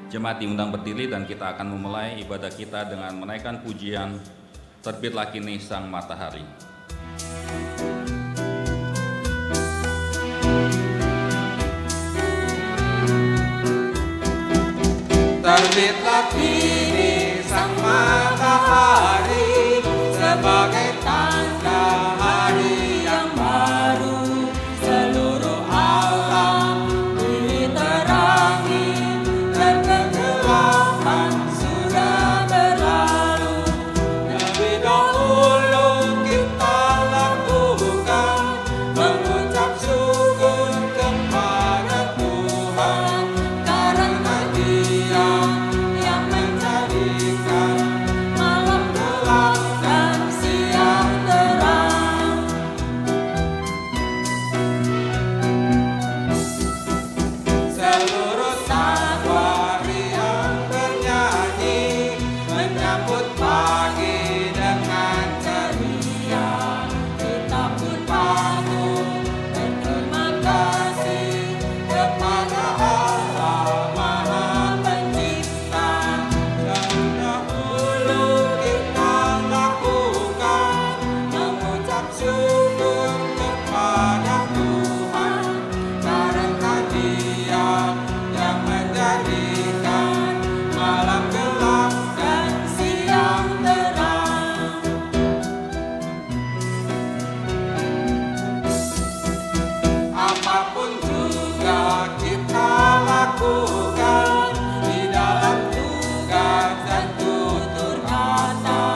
Jemaat diundang berdiri dan kita akan memulai ibadah kita dengan menaikkan pujian Terbitlah Kini Sang Matahari. Terbitlah kini sang matahari sebagai tanda hari yang baru. Seluruh alam diterangi dan kegelapan sudah berlalu. Lebih dahulu kita lakukan mengucap syukur kepada Tuhan karena Dia yang menjadikan malam gelap dan siang terang. Seluruh satwa riang bernyanyi menyambut pagi dengan ceria. Kita pun patut berterima kasih kepada Allah Maha Pencipta. Yang dahulu kita lakukan mengucap syukur kepada Tuhan karena Dia yang menjadikan malam gelap dan siang terang. Apapun juga kita lakukan di dalam tugas dan tutur kata,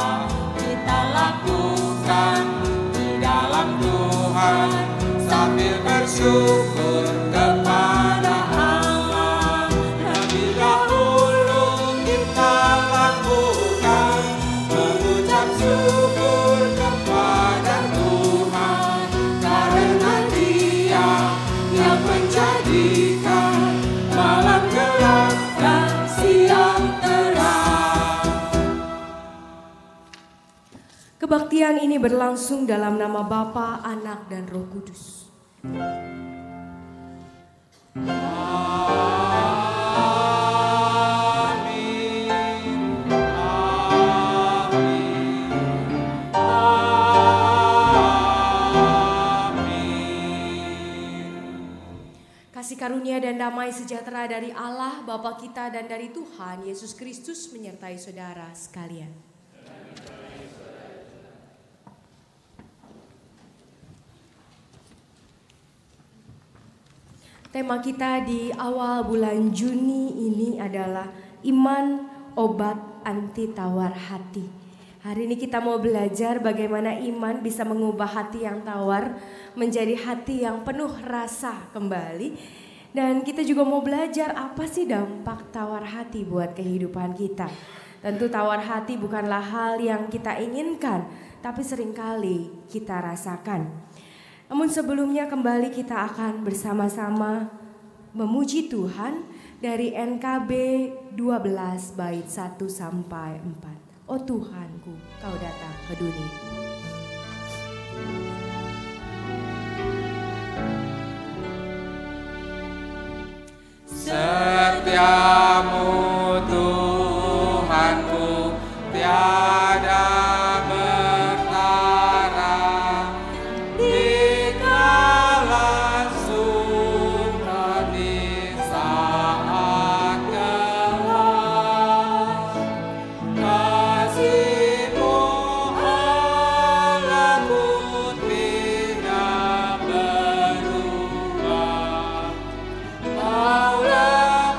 kita lakukan di dalam Tuhan sambil bersyukur kepada Allah. Lebih dahulu kita lakukan mengucap syukur kepada Tuhan karena Dia yang menjadikan malam gelap dan siang terang. Kebaktian ini berlangsung dalam nama Bapa, Anak, dan Roh Kudus. Amin. Amin. Amin. Kasih karunia dan damai sejahtera dari Allah, Bapa kita, dan dari Tuhan Yesus Kristus menyertai saudara sekalian. Tema kita di awal bulan Juni ini adalah iman, obat anti tawar hati. Hari ini kita mau belajar bagaimana iman bisa mengubah hati yang tawar menjadi hati yang penuh rasa kembali. Dan kita juga mau belajar apa sih dampak tawar hati buat kehidupan kita. Tentu tawar hati bukanlah hal yang kita inginkan, tapi seringkali kita rasakan. Namun sebelumnya kembali kita akan bersama-sama memuji Tuhan dari NKB 12 bait 1 sampai 4. Oh Tuhanku, Kau datang ke dunia. Setiamu Tuhanku tiada bertara, dikala suka di saat gelap. Kasih-Mu Allahku tidak berubah. Kaulah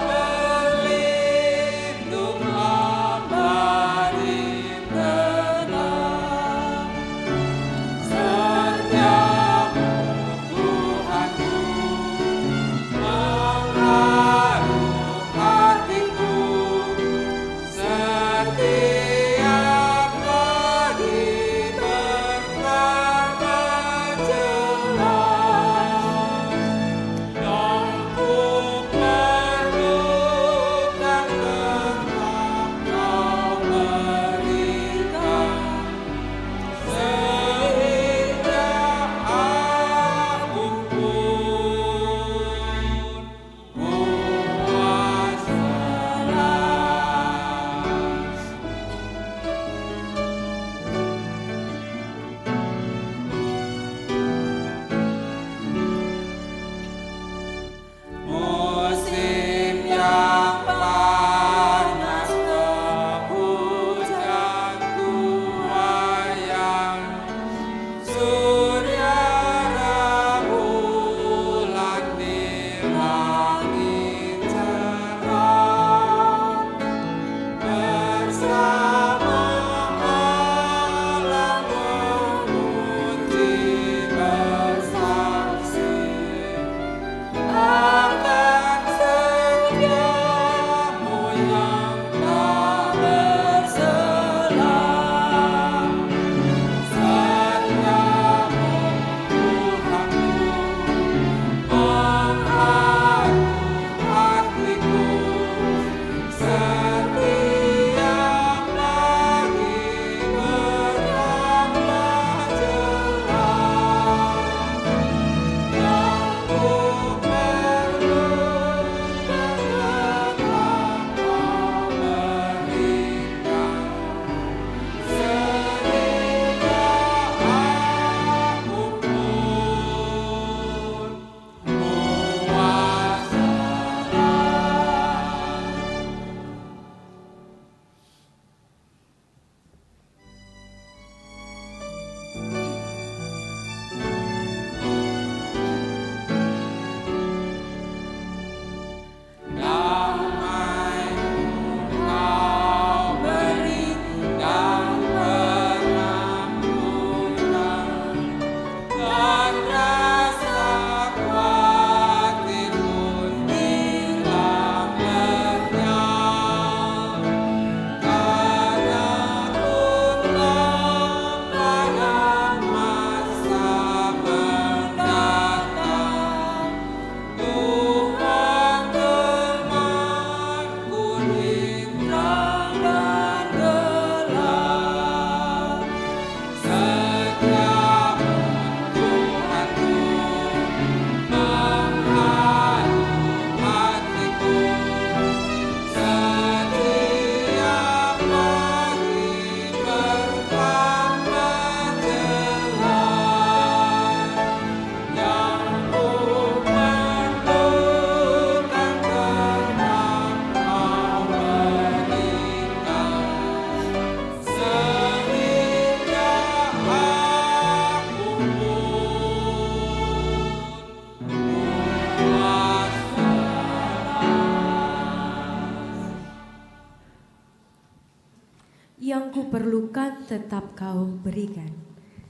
yang kuperlukan tetap Kau berikan,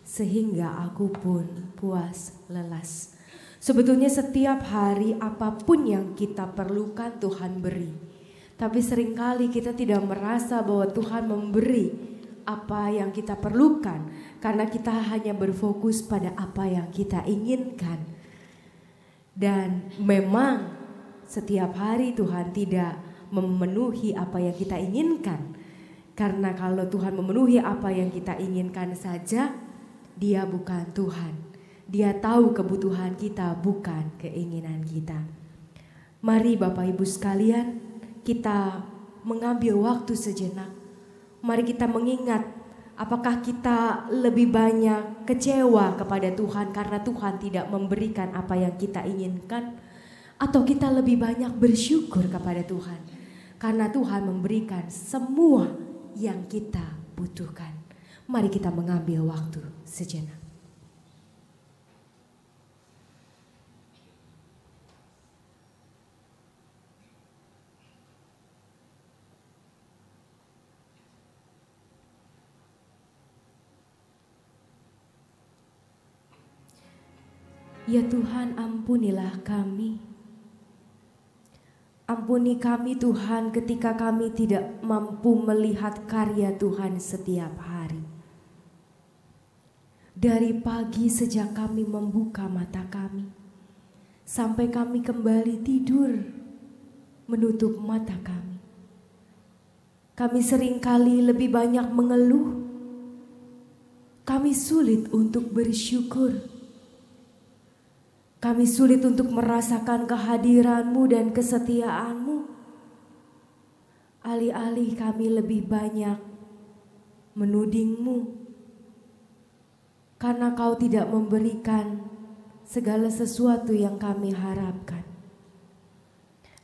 sehingga aku pun puas lelas. Sebetulnya setiap hari apapun yang kita perlukan Tuhan beri. Tapi seringkali kita tidak merasa bahwa Tuhan memberi apa yang kita perlukan, karena kita hanya berfokus pada apa yang kita inginkan. Dan memang setiap hari Tuhan tidak memenuhi apa yang kita inginkan. Karena kalau Tuhan memenuhi apa yang kita inginkan saja, Dia bukan Tuhan. Dia tahu kebutuhan kita, bukan keinginan kita. Mari Bapak Ibu sekalian, kita mengambil waktu sejenak. Mari kita mengingat, apakah kita lebih banyak kecewa kepada Tuhan karena Tuhan tidak memberikan apa yang kita inginkan, atau kita lebih banyak bersyukur kepada Tuhan karena Tuhan memberikan semua yang kita butuhkan. Mari kita mengambil waktu sejenak. Ya Tuhan, ampunilah kami. Ampuni kami Tuhan ketika kami tidak mampu melihat karya Tuhan setiap hari. Dari pagi sejak kami membuka mata kami, sampai kami kembali tidur menutup mata kami. Kami seringkali lebih banyak mengeluh. Kami sulit untuk bersyukur. Kami sulit untuk merasakan kehadiran-Mu dan kesetiaan-Mu. Alih-alih kami lebih banyak menuding-Mu, karena Kau tidak memberikan segala sesuatu yang kami harapkan.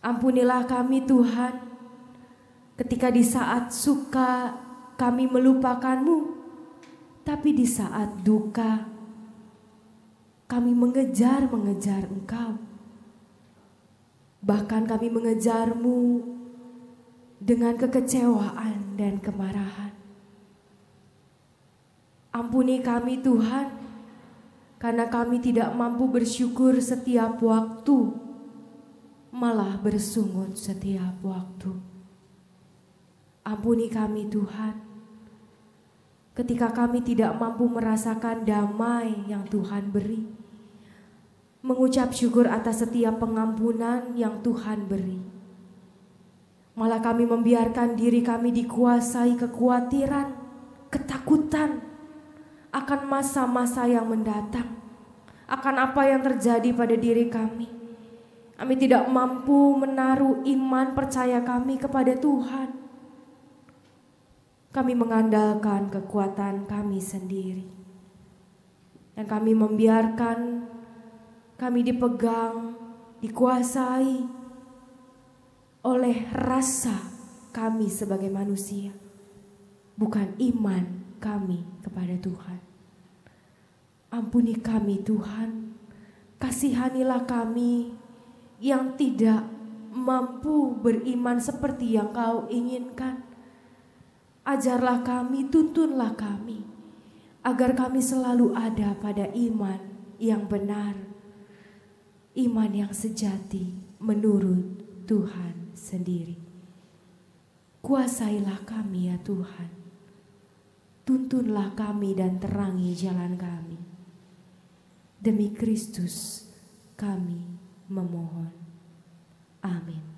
Ampunilah kami Tuhan, ketika di saat suka kami melupakan-Mu, tapi di saat duka kami mengejar Engkau. Bahkan kami mengejar-Mu dengan kekecewaan dan kemarahan. Ampuni kami Tuhan, karena kami tidak mampu bersyukur setiap waktu, malah bersungut setiap waktu. Ampuni kami Tuhan, ketika kami tidak mampu merasakan damai yang Tuhan beri, mengucap syukur atas setiap pengampunan yang Tuhan beri. Malah kami membiarkan diri kami dikuasai kekhawatiran, ketakutan akan masa-masa yang mendatang, akan apa yang terjadi pada diri kami. Kami tidak mampu menaruh iman percaya kami kepada Tuhan. Kami mengandalkan kekuatan kami sendiri, dan kami membiarkan kami dipegang, dikuasai oleh rasa kami sebagai manusia, bukan iman kami kepada Tuhan. Ampuni kami Tuhan, kasihanilah kami yang tidak mampu beriman seperti yang Kau inginkan. Ajarlah kami, tuntunlah kami, agar kami selalu ada pada iman yang benar, iman yang sejati menurut Tuhan sendiri. Kuasailah kami ya Tuhan, tuntunlah kami dan terangi jalan kami. Demi Kristus kami memohon. Amin.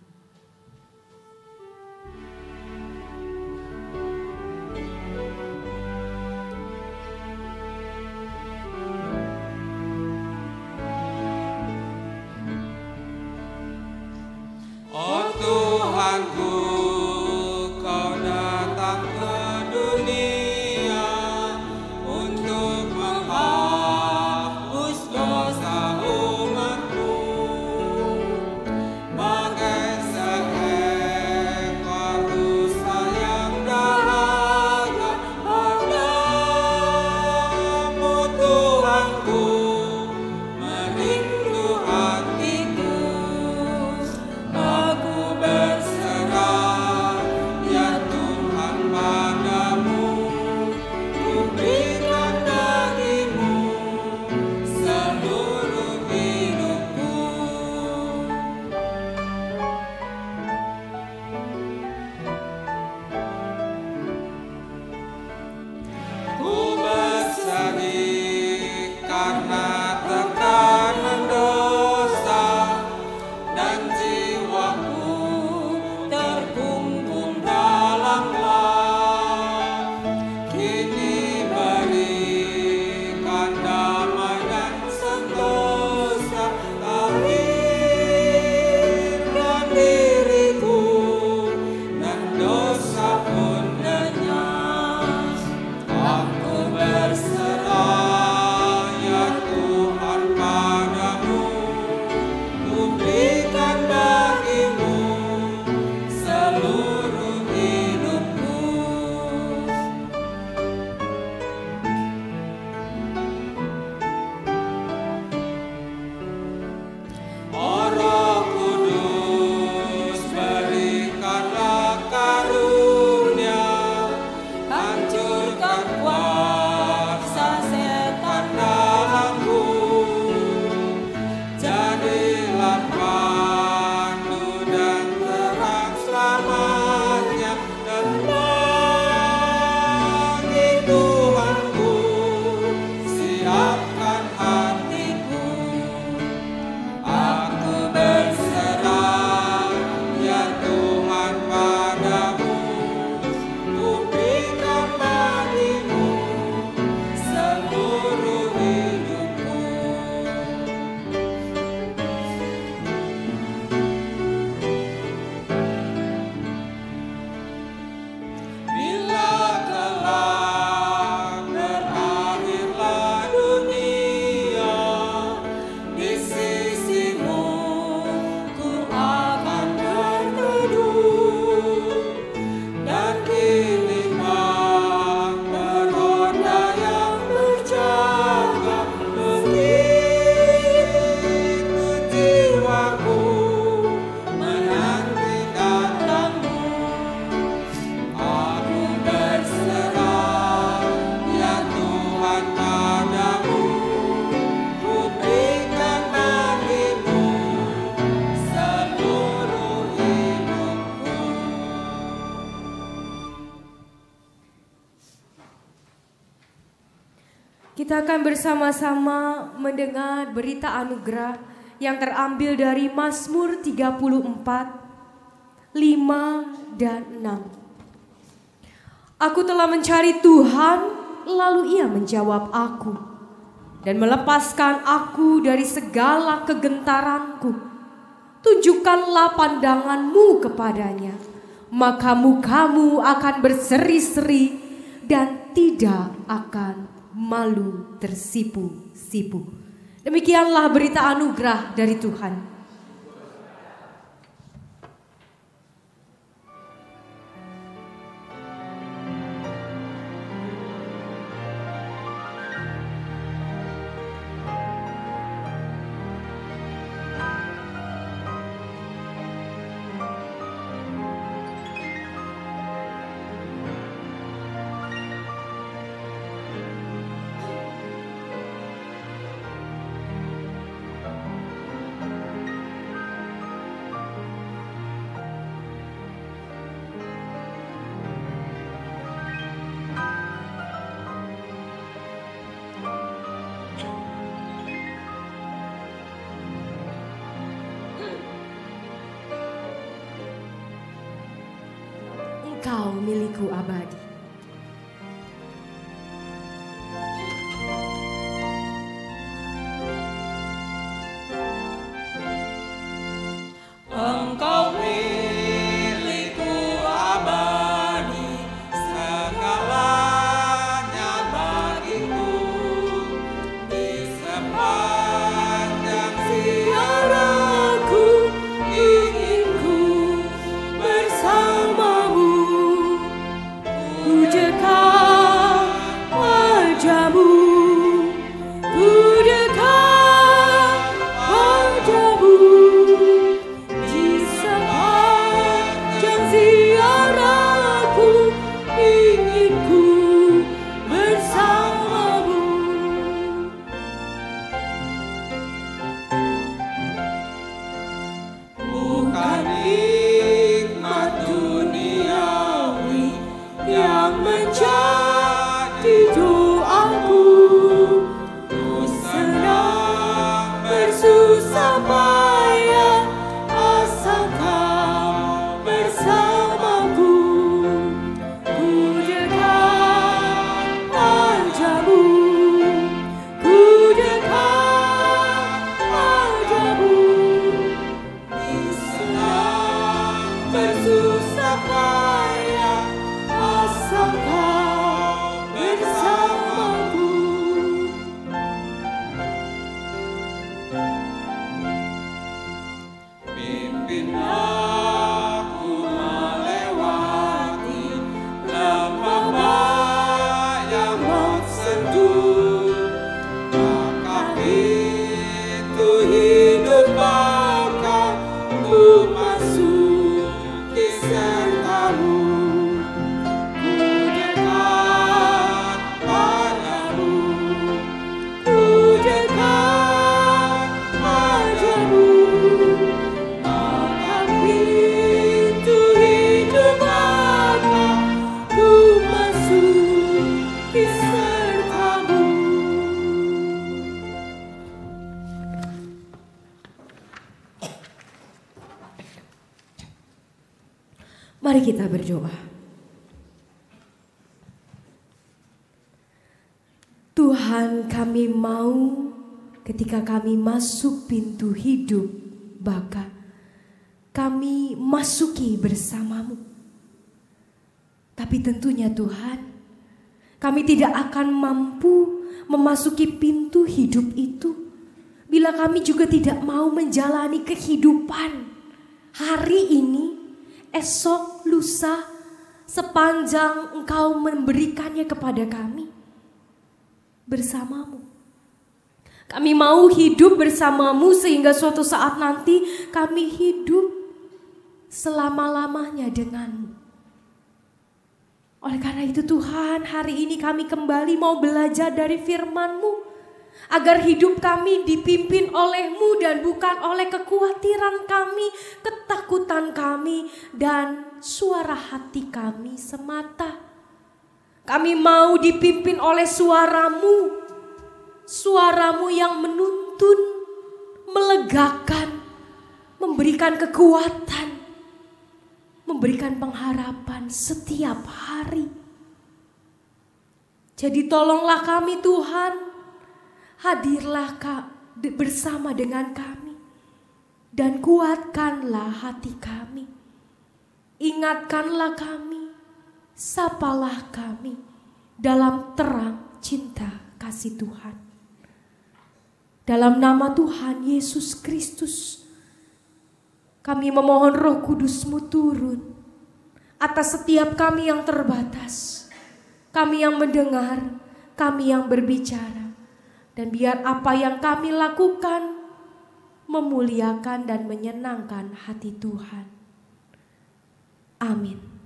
Oh Tuhanku, Kau datang ke dunia untuk menghapus dosa umat-Mu. Bagai Kita akan bersama-sama mendengar berita anugerah yang terambil dari Mazmur 34, 5 dan 6. Aku telah mencari Tuhan, lalu Ia menjawab aku dan melepaskan aku dari segala kegentaranku. Tunjukkanlah pandangan-Mu kepadanya, maka muka-Mu akan berseri-seri dan tidak akan malu tersipu-sipu. Demikianlah berita anugerah dari Tuhan. Engkau milikku abadi. Engkau milikku abadi, segalanya bagiku. Di sepanjang ziarahku ingin ku bersamamu. Ku dekat wajah-Mu, ku dekat wajah-Mu. Di sepanjang ziarahku ingin ku bersamamu. Bukan nikmat duniawi yang menjadi doaku. Ku senang bersusah payah asal Kau bersamaku. Ku dekat wajah-Mu, ku dekat wajah-Mu. Di senang bersusah payah asal Kau bersamaku. Pimpin aku melewati lembah yang maut sentuh, maka pintu hidup akan ku masuki serta-Mu. Ku dekat padamu, ku dekat wajah-Mu, maka pintu hidup akan ku masuki serta-Mu. Mari kita berdoa. Tuhan, kami mau ketika kami masuk pintu hidup baka, kami masuki bersama-Mu. Tapi tentunya Tuhan, kami tidak akan mampu memasuki pintu hidup itu bila kami juga tidak mau menjalani kehidupan hari ini, esok, lusa, sepanjang Engkau memberikannya kepada kami bersama-Mu. Kami mau hidup bersama-Mu sehingga suatu saat nanti kami hidup selama-lamanya dengan-Mu. Oleh karena itu Tuhan, hari ini kami kembali mau belajar dari firman-Mu, agar hidup kami dipimpin oleh-Mu dan bukan oleh kekhawatiran kami, ketakutan kami, dan suara hati kami semata. Kami mau dipimpin oleh suara-Mu, suaramu yang menuntun, melegakan, memberikan kekuatan, memberikan pengharapan setiap hari. Jadi tolonglah kami Tuhan, hadirlah bersama dengan kami dan kuatkanlah hati kami. Ingatkanlah kami, sapalah kami dalam terang cinta kasih Tuhan. Dalam nama Tuhan Yesus Kristus, kami memohon Roh Kudus-Mu turun atas setiap kami yang terbatas, kami yang mendengar, kami yang berbicara. Dan biar apa yang kami lakukan memuliakan dan menyenangkan hati Tuhan. Amin.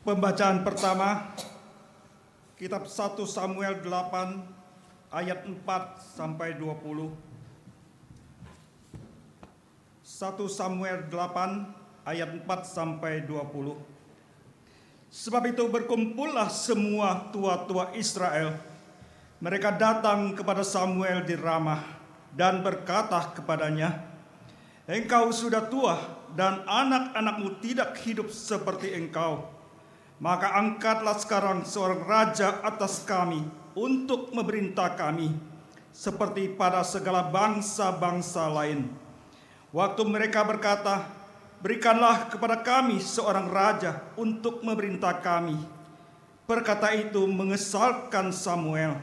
Pembacaan pertama, kitab 1 Samuel 8 ayat 4 sampai 20. 1 Samuel 8 ayat 4 sampai 20. Sebab itu berkumpullah semua tua-tua Israel. Mereka datang kepada Samuel di Ramah dan berkata kepadanya, "Engkau sudah tua dan anak-anakmu tidak hidup seperti engkau. Maka angkatlah sekarang seorang raja atas kami untuk memerintah kami, seperti pada segala bangsa-bangsa lain." Waktu mereka berkata, "Berikanlah kepada kami seorang raja untuk memerintah kami," perkata itu mengesalkan Samuel.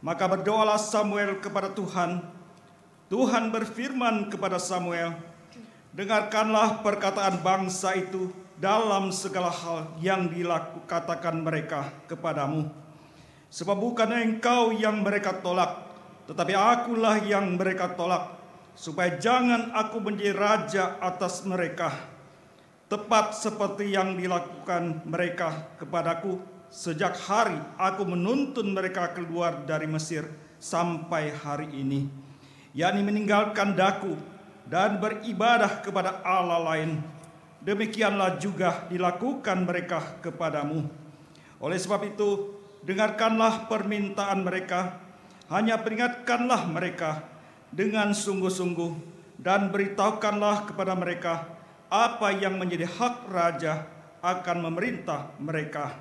Maka berdoalah Samuel kepada Tuhan. Tuhan berfirman kepada Samuel, "Dengarkanlah perkataan bangsa itu dalam segala hal yang katakan mereka kepadamu. Sebab bukan engkau yang mereka tolak, tetapi akulah yang mereka tolak, supaya jangan aku menjadi raja atas mereka. Tepat seperti yang dilakukan mereka kepadaku sejak hari aku menuntun mereka keluar dari Mesir sampai hari ini, yakni meninggalkan daku dan beribadah kepada Allah lain. Demikianlah juga dilakukan mereka kepadamu. Oleh sebab itu, dengarkanlah permintaan mereka, hanya peringatkanlah mereka dengan sungguh-sungguh, dan beritahukanlah kepada mereka apa yang menjadi hak raja akan memerintah mereka."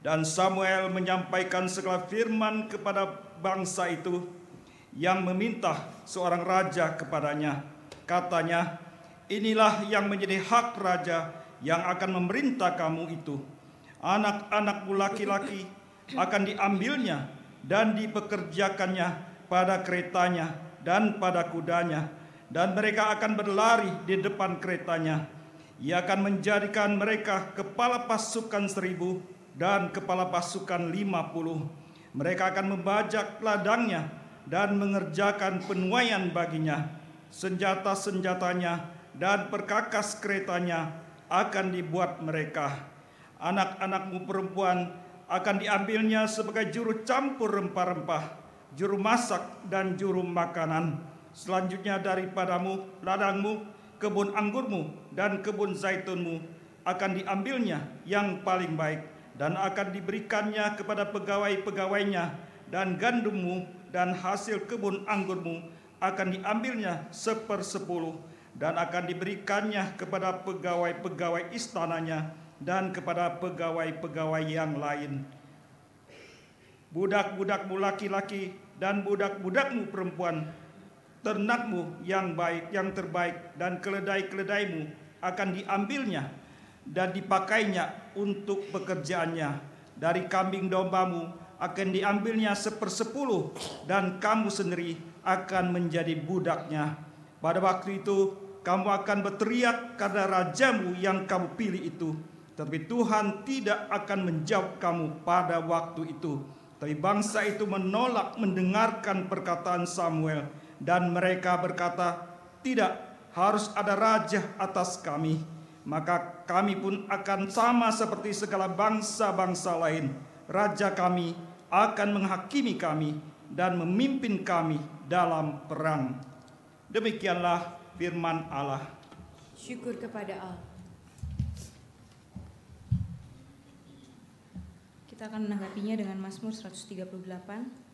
Dan Samuel menyampaikan segala firman kepada bangsa itu yang meminta seorang raja kepadanya. Katanya, "Inilah yang menjadi hak raja yang akan memerintah kamu itu. Anak-anakmu laki-laki akan diambilnya dan dipekerjakannya pada keretanya dan pada kudanya, dan mereka akan berlari di depan keretanya. Ia akan menjadikan mereka kepala pasukan 1.000 dan kepala pasukan 50. Mereka akan membajak ladangnya dan mengerjakan penuaian baginya. Senjata-senjatanya dan perkakas keretanya akan dibuat mereka. Anak-anakmu perempuan akan diambilnya sebagai juru campur rempah-rempah, juru masak dan juru makanan. Selanjutnya daripadamu, ladangmu, kebun anggurmu dan kebun zaitunmu akan diambilnya yang paling baik, dan akan diberikannya kepada pegawai-pegawainya, dan gandummu dan hasil kebun anggurmu akan diambilnya 1/10, dan akan diberikannya kepada pegawai-pegawai istananya dan kepada pegawai-pegawai yang lain. Budak-budakmu laki-laki dan budak-budakmu perempuan, ternakmu yang baik, yang terbaik, dan keledai-keledaimu akan diambilnya dan dipakainya untuk pekerjaannya. Dari kambing dombamu akan diambilnya 1/10, dan kamu sendiri akan menjadi budaknya. Pada waktu itu kamu akan berteriak karena rajamu yang kamu pilih itu, tetapi Tuhan tidak akan menjawab kamu pada waktu itu." Tapi bangsa itu menolak mendengarkan perkataan Samuel, dan mereka berkata, "Tidak, harus ada raja atas kami." maka kami pun akan sama seperti segala bangsa-bangsa lain. Raja kami akan menghakimi kami dan memimpin kami dalam perang. Demikianlah firman Allah. Syukur kepada Allah. Kita akan menanggapinya dengan Mazmur 138.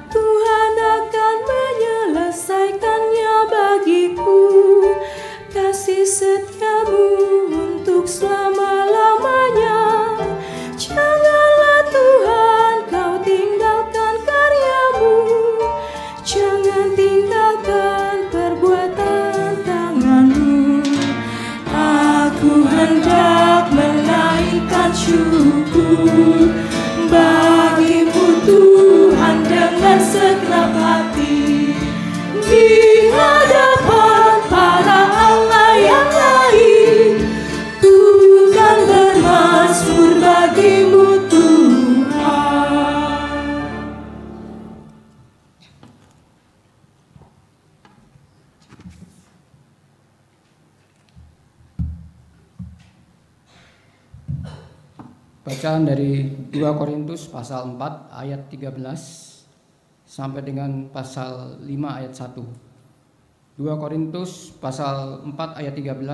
Tuhan akan menyelesaikannya bagiku. dan tinggalkan perbuatan tanganmu. Aku hendak menaikkan syukur bagimu Tuhan dengan segenap hati di hadapan para Allah yang lain. Tuhan bermazmur bagimu Tuhan. Bacaan dari 2 Korintus pasal 4 ayat 13 sampai dengan pasal 5 ayat 1. 2 Korintus pasal 4 ayat 13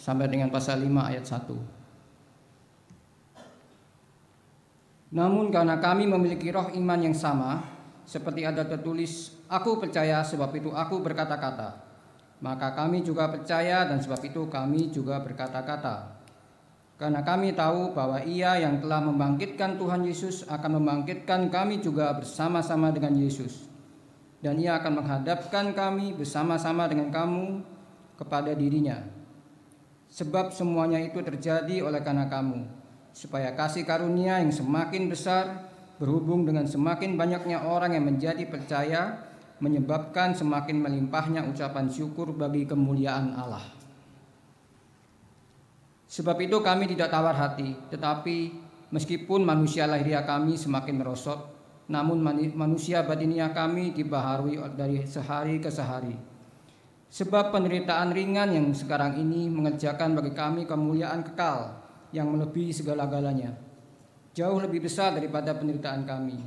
sampai dengan pasal 5 ayat 1. Namun karena kami memiliki roh iman yang sama, seperti ada tertulis, aku percaya sebab itu aku berkata-kata. Maka kami juga percaya dan sebab itu kami juga berkata-kata. Karena kami tahu bahwa Ia yang telah membangkitkan Tuhan Yesus akan membangkitkan kami juga bersama-sama dengan Yesus. Dan Ia akan menghadapkan kami bersama-sama dengan kamu kepada dirinya. Sebab semuanya itu terjadi oleh karena kamu, supaya kasih karunia yang semakin besar berhubung dengan semakin banyaknya orang yang menjadi percaya, menyebabkan semakin melimpahnya ucapan syukur bagi kemuliaan Allah. Sebab itu kami tidak tawar hati, tetapi meskipun manusia lahiriah kami semakin merosot, namun manusia batiniah kami dibaharui dari sehari ke sehari. Sebab penderitaan ringan yang sekarang ini mengerjakan bagi kami kemuliaan kekal yang melebihi segala-galanya, jauh lebih besar daripada penderitaan kami.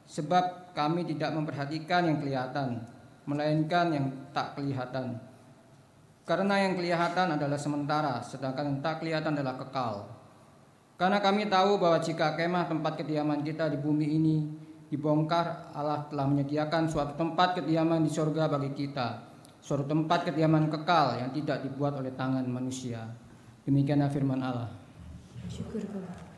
Sebab kami tidak memperhatikan yang kelihatan, melainkan yang tak kelihatan. Karena yang kelihatan adalah sementara, sedangkan yang tak kelihatan adalah kekal. Karena kami tahu bahwa jika kemah tempat kediaman kita di bumi ini dibongkar, Allah telah menyediakan suatu tempat kediaman di sorga bagi kita, suatu tempat kediaman kekal yang tidak dibuat oleh tangan manusia. Demikianlah firman Allah. Syukur Tuhan.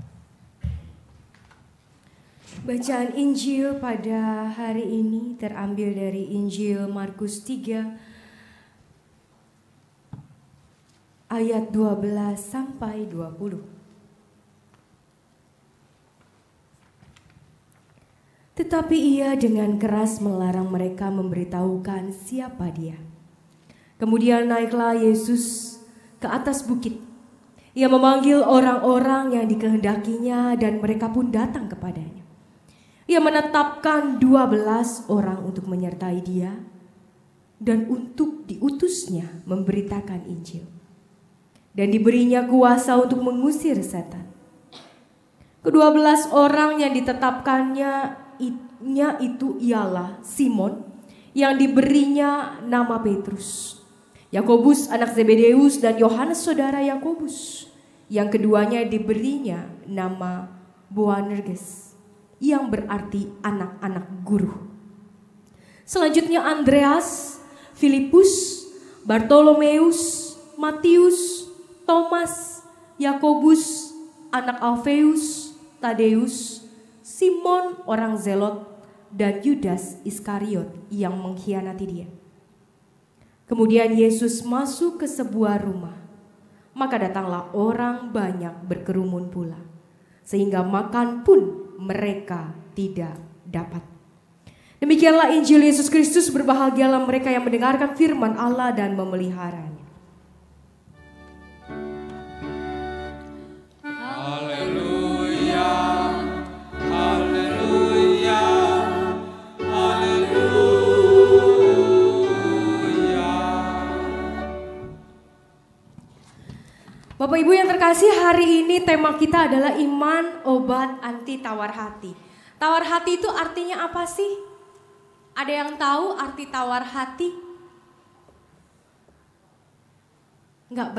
Bacaan Injil pada hari ini terambil dari Injil Markus 3 ayat 12 sampai 20. Tetapi ia dengan keras melarang mereka memberitahukan siapa dia. Kemudian naiklah Yesus ke atas bukit. Ia memanggil orang-orang yang dikehendakinya dan mereka pun datang kepadanya. Ia menetapkan 12 orang untuk menyertai dia dan untuk diutusnya memberitakan Injil. Dan diberinya kuasa untuk mengusir setan. Ke-12 orang yang ditetapkannya itu ialah Simon yang diberinya nama Petrus, Yakobus anak Zebedeus dan Yohanes saudara Yakobus. Yang keduanya diberinya nama Boanerges yang berarti anak-anak guru. Selanjutnya Andreas, Filipus, Bartolomeus, Matius, Thomas, Yakobus, anak Alfeus, Tadeus, Simon orang Zelot, dan Yudas Iskariot yang mengkhianati dia. Kemudian Yesus masuk ke sebuah rumah, maka datanglah orang banyak berkerumun pula, sehingga makan pun mereka tidak dapat. Demikianlah Injil Yesus Kristus. Berbahagialah mereka yang mendengarkan firman Allah dan memeliharanya. Bapak Ibu yang terkasih, hari ini tema kita adalah iman, obat, anti tawar hati. Tawar hati itu artinya apa sih? Ada yang tahu arti tawar hati? Enggak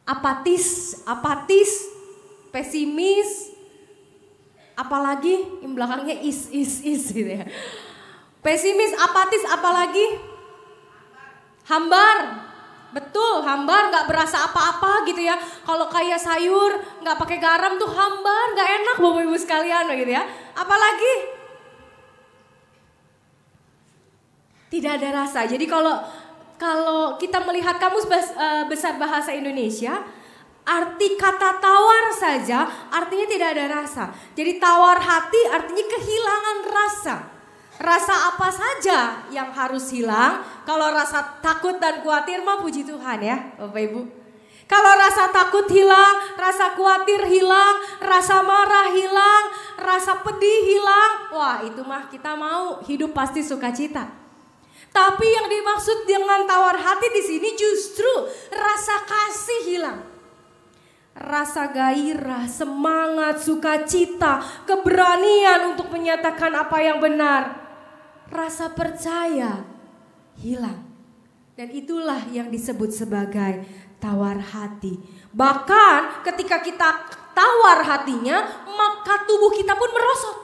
apatis, pesimis, apalagi yang belakangnya is gitu ya. Pesimis, apatis, apalagi? Hambar. Betul, hambar, nggak berasa apa-apa gitu ya. Kalau kayak sayur nggak pakai garam tuh hambar, nggak enak Bapak Ibu sekalian gitu ya. Apalagi Tidak ada rasa. Jadi kalau kita melihat kamus besar bahasa Indonesia, arti kata tawar saja artinya tidak ada rasa. Jadi tawar hati artinya kehilangan rasa. Rasa apa saja yang harus hilang? Kalau rasa takut dan khawatir mah puji Tuhan ya Bapak Ibu. Kalau rasa takut hilang, rasa khawatir hilang, rasa marah hilang, rasa pedih hilang, wah itu mah kita mau hidup pasti sukacita. Tapi yang dimaksud dengan tawar hati di sini justru rasa kasih hilang. Rasa gairah, semangat, sukacita, keberanian untuk menyatakan apa yang benar. Rasa percaya hilang. Dan itulah yang disebut sebagai tawar hati. Bahkan ketika kita tawar hatinya, maka tubuh kita pun merosot.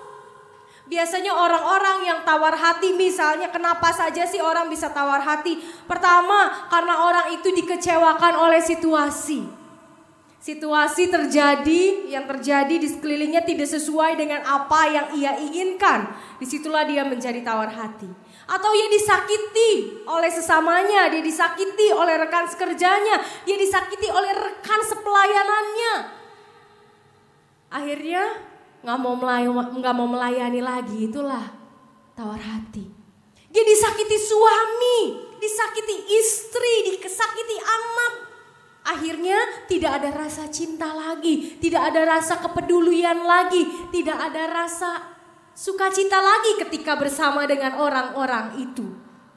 Biasanya orang-orang yang tawar hati, misalnya kenapa saja sih orang bisa tawar hati? Pertama, karena orang itu dikecewakan oleh situasi. Situasi yang terjadi di sekelilingnya tidak sesuai dengan apa yang ia inginkan. Disitulah dia menjadi tawar hati. Atau ia disakiti oleh sesamanya, dia disakiti oleh rekan sekerjanya, dia disakiti oleh rekan sepelayanannya. Akhirnya nggak mau melayani lagi, itulah tawar hati. Dia disakiti suami, disakiti istri, disakiti anak. Akhirnya tidak ada rasa cinta lagi, tidak ada rasa kepedulian lagi, tidak ada rasa sukacita lagi ketika bersama dengan orang-orang itu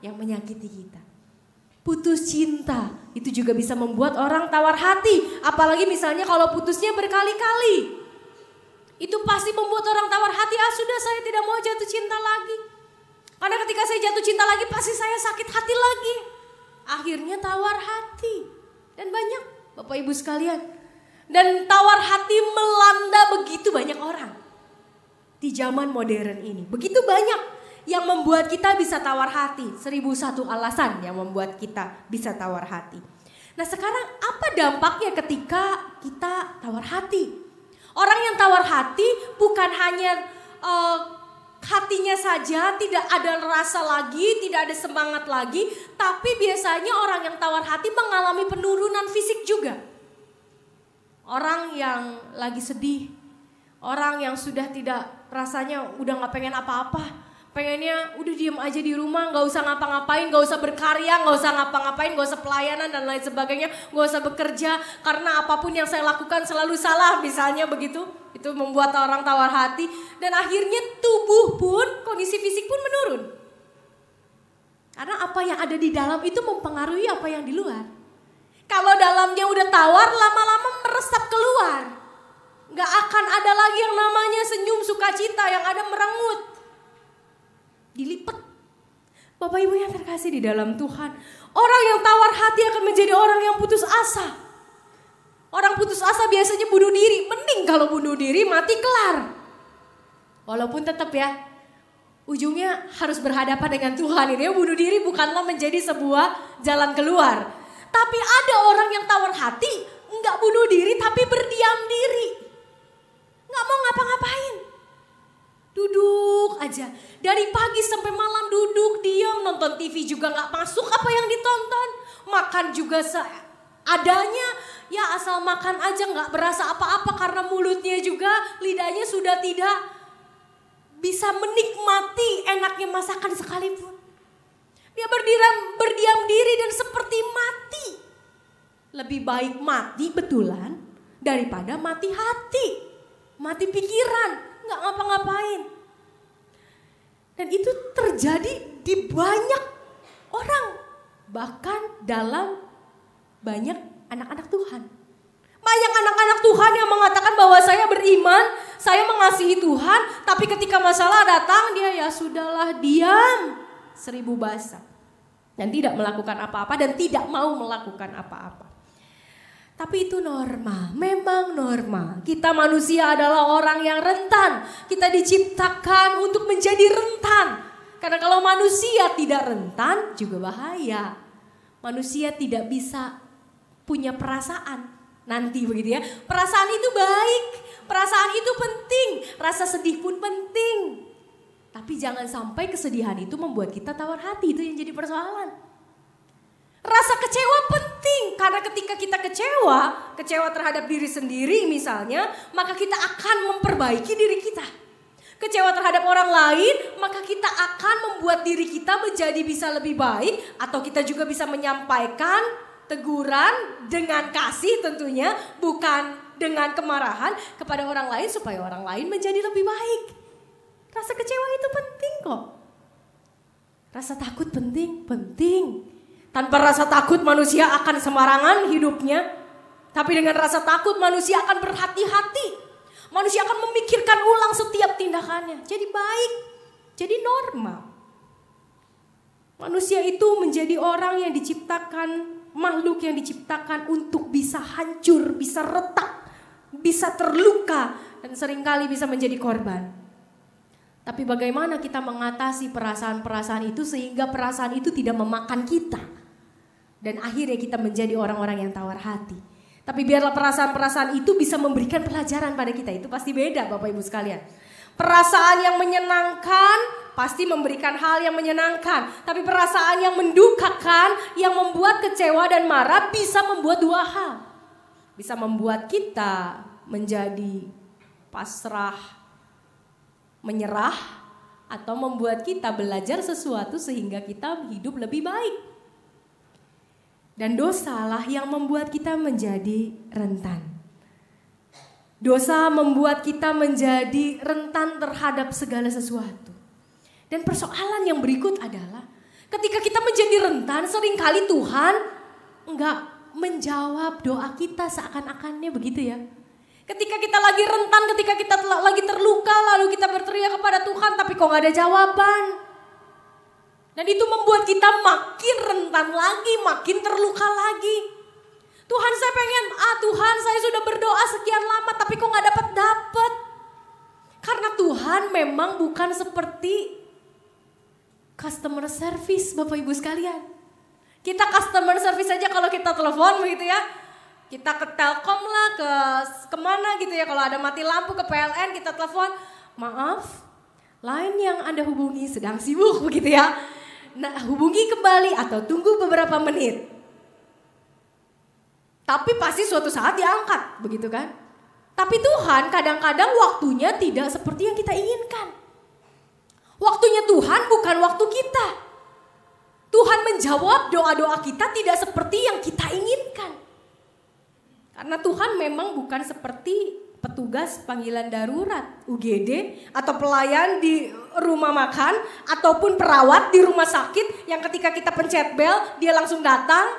yang menyakiti kita. Putus cinta itu juga bisa membuat orang tawar hati, apalagi misalnya kalau putusnya berkali-kali. Itu pasti membuat orang tawar hati, sudah saya tidak mau jatuh cinta lagi. Karena ketika saya jatuh cinta lagi pasti saya sakit hati lagi. Akhirnya tawar hati. Dan banyak Bapak Ibu sekalian. Dan tawar hati melanda begitu banyak orang. Di zaman modern ini. Begitu banyak yang membuat kita bisa tawar hati. 1001 alasan yang membuat kita bisa tawar hati. Nah sekarang apa dampaknya ketika kita tawar hati? Orang yang tawar hati bukan hanya hatinya saja tidak ada rasa lagi, tidak ada semangat lagi, tapi biasanya orang yang tawar hati mengalami penurunan fisik juga. Orang yang lagi sedih, orang yang sudah tidak rasanya udah gak pengen apa-apa, pengennya udah diem aja di rumah, gak usah ngapa-ngapain, gak usah berkarya, gak usah ngapa-ngapain, gak usah pelayanan dan lain sebagainya, gak usah bekerja karena apapun yang saya lakukan selalu salah misalnya begitu. Itu membuat orang tawar hati dan akhirnya tubuh pun, kondisi fisik pun menurun. Karena apa yang ada di dalam itu mempengaruhi apa yang di luar. Kalau dalamnya udah tawar, lama-lama meresap keluar. Gak akan ada lagi yang namanya senyum sukacita, yang ada merengut. Dilipet. Bapak Ibu yang terkasih di dalam Tuhan, orang yang tawar hati akan menjadi orang yang putus asa. Orang putus asa biasanya bunuh diri. Mending kalau bunuh diri mati kelar. Walaupun tetap ya, ujungnya harus berhadapan dengan Tuhan. Ini bunuh diri bukanlah menjadi sebuah jalan keluar. Tapi ada orang yang tawar hati, enggak bunuh diri tapi berdiam diri. Enggak mau ngapa-ngapain. Duduk aja. Dari pagi sampai malam duduk, diam, nonton TV juga enggak masuk apa yang ditonton. Makan juga seadanya. Ya asal makan aja gak berasa apa-apa karena mulutnya juga, lidahnya sudah tidak bisa menikmati enaknya masakan sekalipun. Dia berdiam diri dan seperti mati. Lebih baik mati betulan daripada mati hati, mati pikiran, gak ngapa-ngapain. Dan itu terjadi di banyak orang, bahkan dalam banyak anak-anak Tuhan. Banyak anak-anak Tuhan yang mengatakan bahwa saya beriman, saya mengasihi Tuhan, tapi ketika masalah datang dia ya sudahlah diam 1000 bahasa. Dan tidak melakukan apa-apa dan tidak mau melakukan apa-apa. Tapi itu normal, memang normal. Kita manusia adalah orang yang rentan. Kita diciptakan untuk menjadi rentan. Karena kalau manusia tidak rentan juga bahaya. Manusia tidak bisa punya perasaan nanti begitu ya. Perasaan itu baik, perasaan itu penting, rasa sedih pun penting. Tapi jangan sampai kesedihan itu membuat kita tawar hati, itu yang jadi persoalan. Rasa kecewa penting, karena ketika kita kecewa terhadap diri sendiri misalnya, maka kita akan memperbaiki diri kita. Kecewa terhadap orang lain, maka kita akan membuat diri kita menjadi bisa lebih baik, atau kita juga bisa menyampaikan teguran dengan kasih tentunya, bukan dengan kemarahan kepada orang lain supaya orang lain menjadi lebih baik. Rasa kecewa itu penting kok. Rasa takut penting. Tanpa rasa takut manusia akan sembarangan hidupnya. Tapi dengan rasa takut manusia akan berhati-hati. Manusia akan memikirkan ulang setiap tindakannya. Jadi baik, jadi normal. Manusia itu menjadi orang yang diciptakan, makhluk yang diciptakan untuk bisa hancur, bisa retak, bisa terluka, dan seringkali bisa menjadi korban. Tapi bagaimana kita mengatasi perasaan-perasaan itu sehingga perasaan itu tidak memakan kita. Dan akhirnya kita menjadi orang-orang yang tawar hati. Tapi biarlah perasaan-perasaan itu bisa memberikan pelajaran pada kita. Itu pasti beda Bapak Ibu sekalian. Perasaan yang menyenangkan pasti memberikan hal yang menyenangkan. Tapi perasaan yang mendukakan, yang membuat kecewa dan marah bisa membuat dua hal. Bisa membuat kita menjadi pasrah, menyerah, atau membuat kita belajar sesuatu sehingga kita hidup lebih baik. Dan dosalah yang membuat kita menjadi rentan. Dosa membuat kita menjadi rentan terhadap segala sesuatu. Dan persoalan yang berikut adalah ketika kita menjadi rentan, seringkali Tuhan enggak menjawab doa kita seakan-akannya begitu ya. Ketika kita lagi rentan, ketika kita lagi terluka, lalu kita berteriak kepada Tuhan, tapi kok gak ada jawaban. Dan itu membuat kita makin rentan lagi, makin terluka lagi. Tuhan saya pengen, Tuhan saya sudah berdoa sekian lama, tapi kok gak dapet. Karena Tuhan memang bukan seperti customer service Bapak Ibu sekalian. Kita customer service aja kalau kita telepon begitu ya. Kita ke Telkom lah, kemana gitu ya. Kalau ada mati lampu ke PLN kita telepon. Maaf, line yang Anda hubungi sedang sibuk begitu ya. Nah hubungi kembali atau tunggu beberapa menit. Tapi pasti suatu saat diangkat begitu kan. Tapi Tuhan kadang-kadang waktunya tidak seperti yang kita inginkan. Waktunya Tuhan bukan waktu kita. Tuhan menjawab doa-doa kita tidak seperti yang kita inginkan. Karena Tuhan memang bukan seperti petugas panggilan darurat, UGD, atau pelayan di rumah makan, ataupun perawat di rumah sakit yang ketika kita pencet bel, dia langsung datang.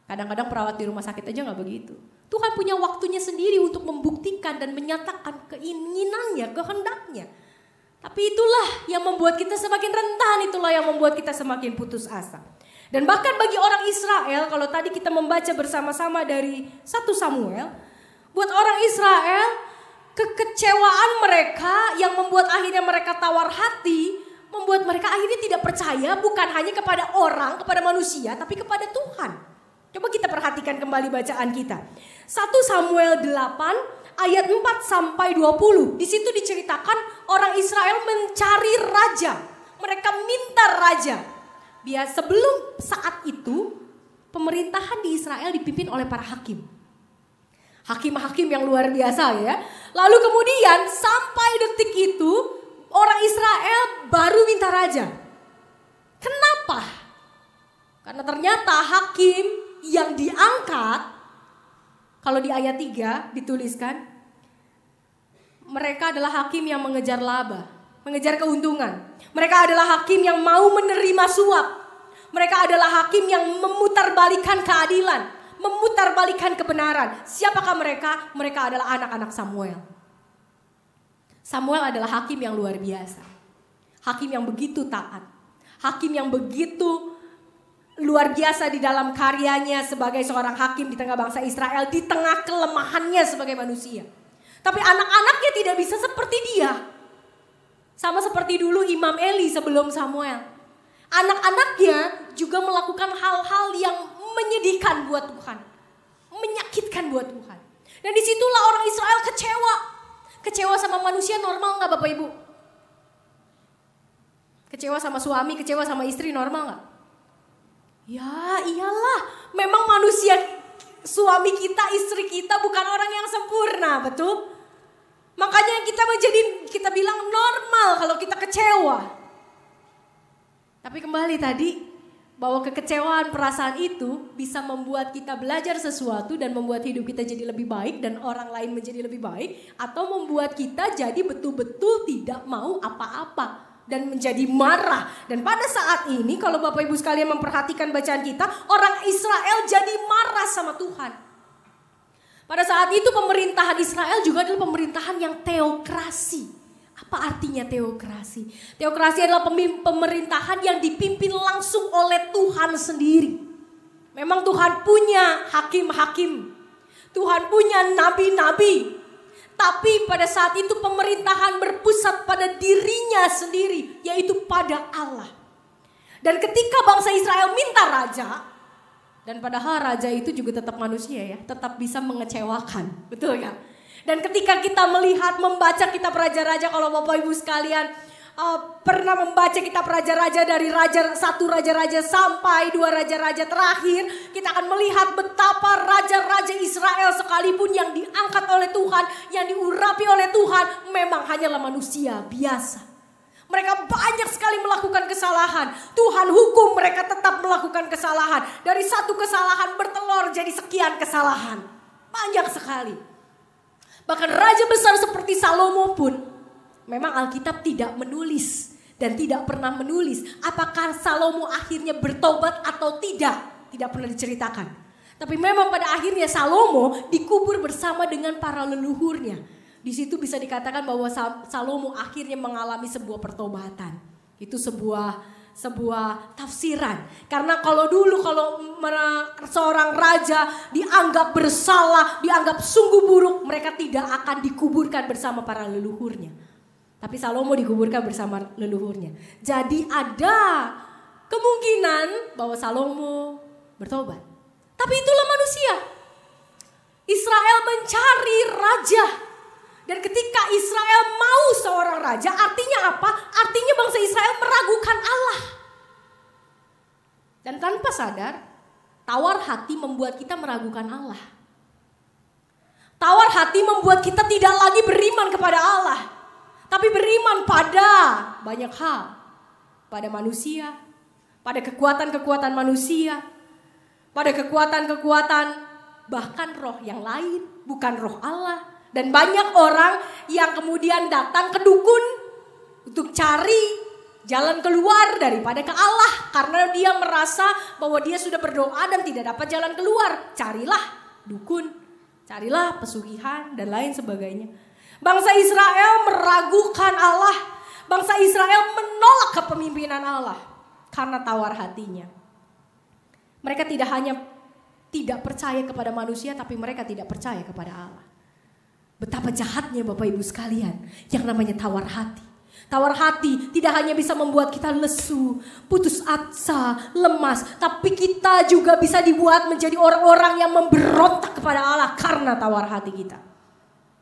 Kadang-kadang perawat di rumah sakit aja gak begitu. Tuhan punya waktunya sendiri untuk membuktikan dan menyatakan keinginannya, kehendaknya. Tapi itulah yang membuat kita semakin rentan, itulah yang membuat kita semakin putus asa. Dan bahkan bagi orang Israel, kalau tadi kita membaca bersama-sama dari 1 Samuel, buat orang Israel, kekecewaan mereka yang membuat akhirnya mereka tawar hati, membuat mereka akhirnya tidak percaya bukan hanya kepada orang, kepada manusia, tapi kepada Tuhan. Coba kita perhatikan kembali bacaan kita. 1 Samuel 8 ayat 4 sampai 20. Di situ diceritakan orang Israel mencari raja. Mereka minta raja. Biar sebelum saat itu pemerintahan di Israel dipimpin oleh para hakim. Hakim-hakim yang luar biasa ya. Lalu kemudian sampai detik itu orang Israel baru minta raja. Kenapa? Karena ternyata hakim yang diangkat, kalau di ayat 3 dituliskan, mereka adalah hakim yang mengejar laba, mengejar keuntungan. Mereka adalah hakim yang mau menerima suap. Mereka adalah hakim yang memutarbalikkan keadilan, memutarbalikkan kebenaran. Siapakah mereka? Mereka adalah anak-anak Samuel. Samuel adalah hakim yang luar biasa. Hakim yang begitu taat. Hakim yang begitu luar biasa di dalam karyanya sebagai seorang hakim di tengah bangsa Israel, di tengah kelemahannya sebagai manusia. Tapi anak-anaknya tidak bisa seperti dia. Sama seperti dulu Imam Eli sebelum Samuel. Anak-anaknya juga melakukan hal-hal yang menyedihkan buat Tuhan. Menyakitkan buat Tuhan. Dan disitulah orang Israel kecewa. Kecewa sama manusia normal gak Bapak Ibu? Kecewa sama suami, kecewa sama istri normal gak? Ya iyalah, memang manusia, suami kita, istri kita bukan orang yang sempurna, betul? Makanya kita bilang normal kalau kita kecewa. Tapi kembali tadi, bahwa kekecewaan perasaan itu bisa membuat kita belajar sesuatu dan membuat hidup kita jadi lebih baik dan orang lain menjadi lebih baik, atau membuat kita jadi betul-betul tidak mau apa-apa dan menjadi marah. Dan pada saat ini kalau Bapak Ibu sekalian memperhatikan bacaan kita, orang Israel jadi marah sama Tuhan. Pada saat itu pemerintahan Israel juga adalah pemerintahan yang teokrasi. Apa artinya teokrasi? Teokrasi adalah pemerintahan yang dipimpin langsung oleh Tuhan sendiri. Memang Tuhan punya hakim-hakim, Tuhan punya nabi-nabi. Tapi pada saat itu pemerintahan berpusat pada dirinya sendiri, yaitu pada Allah. Dan ketika bangsa Israel minta raja, dan padahal raja itu juga tetap manusia ya, tetap bisa mengecewakan, betul kan? Dan ketika kita melihat, membaca kitab raja-raja, kalau Bapak Ibu sekalian pernah membaca kitab raja-raja dari satu raja-raja sampai 2 raja-raja terakhir, kita akan melihat betapa raja-raja Israel sekalipun yang diangkat oleh Tuhan, yang diurapi oleh Tuhan, memang hanyalah manusia biasa. Mereka banyak sekali melakukan kesalahan. Tuhan hukum mereka tetap melakukan kesalahan. Dari satu kesalahan bertelur jadi sekian kesalahan. Banyak sekali. Bahkan raja besar seperti Salomo pun, memang Alkitab tidak menulis dan tidak pernah menulis apakah Salomo akhirnya bertobat atau tidak. Tidak pernah diceritakan. Tapi memang pada akhirnya Salomo dikubur bersama dengan para leluhurnya. Di situ bisa dikatakan bahwa Salomo akhirnya mengalami sebuah pertobatan. Itu sebuah tafsiran. Karena kalau seorang raja dianggap bersalah, dianggap sungguh buruk, mereka tidak akan dikuburkan bersama para leluhurnya. Tapi Salomo dikuburkan bersama leluhurnya. Jadi ada kemungkinan bahwa Salomo bertobat. Tapi itulah manusia. Israel mencari raja. Dan ketika Israel mau seorang raja, artinya apa? Artinya bangsa Israel meragukan Allah. Dan tanpa sadar, tawar hati membuat kita meragukan Allah. Tawar hati membuat kita tidak lagi beriman kepada Allah, tapi beriman pada banyak hal. Pada manusia, pada kekuatan-kekuatan manusia, pada kekuatan-kekuatan bahkan roh yang lain, bukan roh Allah. Dan banyak orang yang kemudian datang ke dukun untuk cari jalan keluar daripada ke Allah. Karena dia merasa bahwa dia sudah berdoa dan tidak dapat jalan keluar. Carilah dukun, carilah pesugihan dan lain sebagainya. Bangsa Israel meragukan Allah. Bangsa Israel menolak kepemimpinan Allah karena tawar hatinya. Mereka tidak hanya tidak percaya kepada manusia, tapi mereka tidak percaya kepada Allah. Betapa jahatnya Bapak Ibu sekalian yang namanya tawar hati. Tawar hati tidak hanya bisa membuat kita lesu, putus asa, lemas, tapi kita juga bisa dibuat menjadi orang-orang yang memberontak kepada Allah karena tawar hati kita.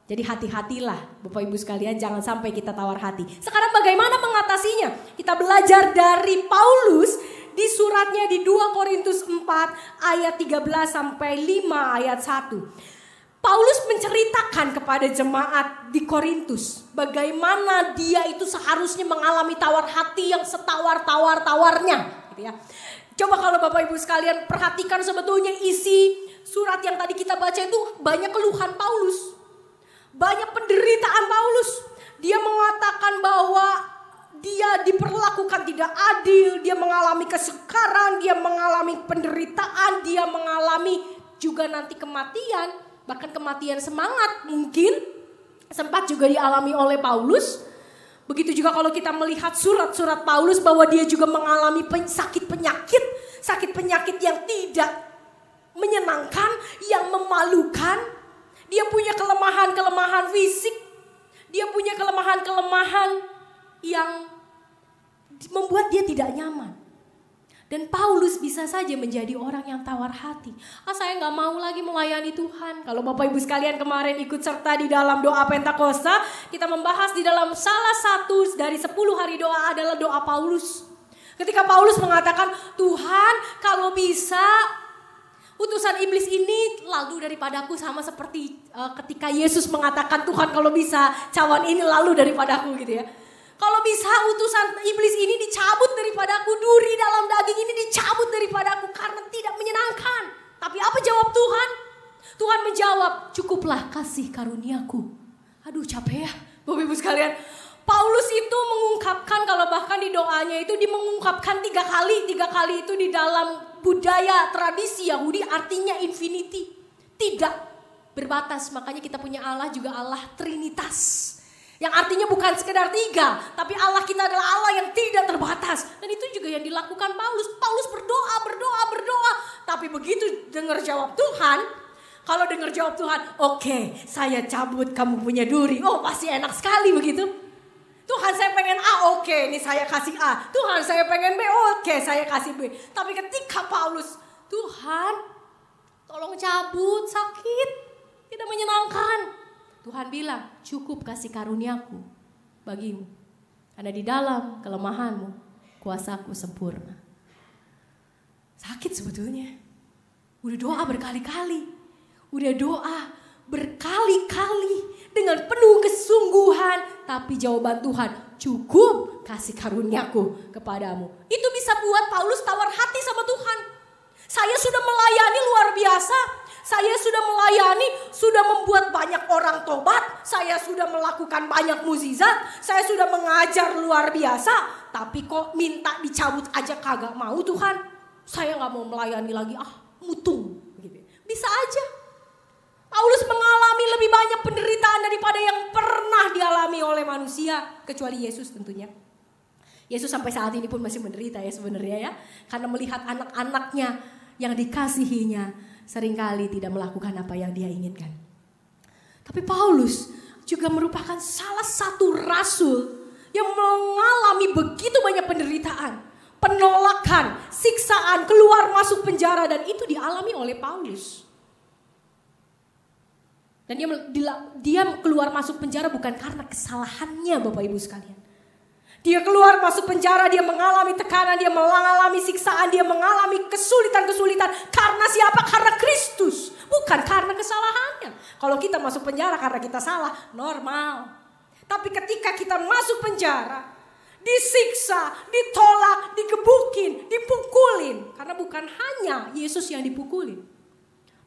Jadi hati-hatilah Bapak Ibu sekalian, jangan sampai kita tawar hati. Sekarang bagaimana mengatasinya? Kita belajar dari Paulus di suratnya di 2 Korintus 4 ayat 13 sampai 5 ayat 1. Paulus menceritakan kepada jemaat di Korintus bagaimana dia itu seharusnya mengalami tawar hati yang setawar-tawarnya, gitu ya. Coba kalau Bapak Ibu sekalian perhatikan sebetulnya isi surat yang tadi kita baca itu banyak keluhan Paulus, banyak penderitaan Paulus. Dia mengatakan bahwa dia diperlakukan tidak adil, dia mengalami kesukaran, dia mengalami penderitaan, dia mengalami juga nanti kematian. Bahkan kematian semangat mungkin sempat juga dialami oleh Paulus. Begitu juga kalau kita melihat surat-surat Paulus bahwa dia juga mengalami sakit penyakit yang tidak menyenangkan, yang memalukan. Dia punya kelemahan-kelemahan fisik, dia punya kelemahan-kelemahan yang membuat dia tidak nyaman. Dan Paulus bisa saja menjadi orang yang tawar hati. Saya nggak mau lagi melayani Tuhan. Kalau Bapak Ibu sekalian kemarin ikut serta di dalam doa Pentakosta, kita membahas di dalam salah satu dari 10 hari doa adalah doa Paulus. Ketika Paulus mengatakan, Tuhan kalau bisa utusan iblis ini lalu daripadaku, sama seperti ketika Yesus mengatakan, Tuhan kalau bisa cawan ini lalu daripadaku gitu ya. Kalau bisa utusan iblis ini dicabut daripadaku, duri dalam daging ini dicabut daripadaku karena tidak menyenangkan. Tapi apa jawab Tuhan? Tuhan menjawab, cukuplah kasih karuniaku. Aduh capek ya Bapak Ibu sekalian. Paulus itu mengungkapkan, kalau bahkan di doanya itu dimengungkapkan 3 kali. 3 kali itu di dalam budaya tradisi Yahudi artinya infinity. Tidak berbatas, makanya kita punya Allah juga Allah Trinitas. Yang artinya bukan sekedar 3, tapi Allah kita adalah Allah yang tidak terbatas. Dan itu juga yang dilakukan Paulus. Paulus berdoa. Tapi begitu dengar jawab Tuhan, kalau dengar jawab Tuhan, oke, saya cabut kamu punya duri. Oh pasti enak sekali begitu. Tuhan saya pengen A, oke, ini saya kasih A. Tuhan saya pengen B, oke, saya kasih B. Tapi ketika Paulus, Tuhan tolong cabut, sakit, tidak menyenangkan. Tuhan bilang, cukup kasih karuniaku bagimu. Karena di dalam kelemahanmu, kuasaku sempurna. Sakit sebetulnya. Udah doa berkali-kali. Dengan penuh kesungguhan. Tapi jawaban Tuhan, cukup kasih karuniaku kepadamu. Itu bisa buat Paulus tawar hati sama Tuhan. Saya sudah melayani luar biasa. Saya sudah melayani, sudah membuat banyak orang tobat. Saya sudah melakukan banyak mukjizat. Saya sudah mengajar luar biasa. Tapi kok minta dicabut aja kagak mau Tuhan. Saya gak mau melayani lagi, mutung. Bisa aja. Paulus mengalami lebih banyak penderitaan daripada yang pernah dialami oleh manusia. Kecuali Yesus tentunya. Yesus sampai saat ini pun masih menderita ya sebenarnya ya. Karena melihat anak-anaknya yang dikasihinya seringkali tidak melakukan apa yang dia inginkan. Tapi Paulus juga merupakan salah satu rasul yang mengalami begitu banyak penderitaan, penolakan, siksaan, keluar masuk penjara, dan itu dialami oleh Paulus. Dan dia keluar masuk penjara bukan karena kesalahannya Bapak Ibu sekalian. Dia keluar masuk penjara, dia mengalami tekanan, dia mengalami siksaan, dia mengalami kesulitan-kesulitan. Karena siapa? Karena Kristus. Bukan karena kesalahannya. Kalau kita masuk penjara karena kita salah, normal. Tapi ketika kita masuk penjara, disiksa, ditolak, digebukin, dipukulin. Karena bukan hanya Yesus yang dipukulin.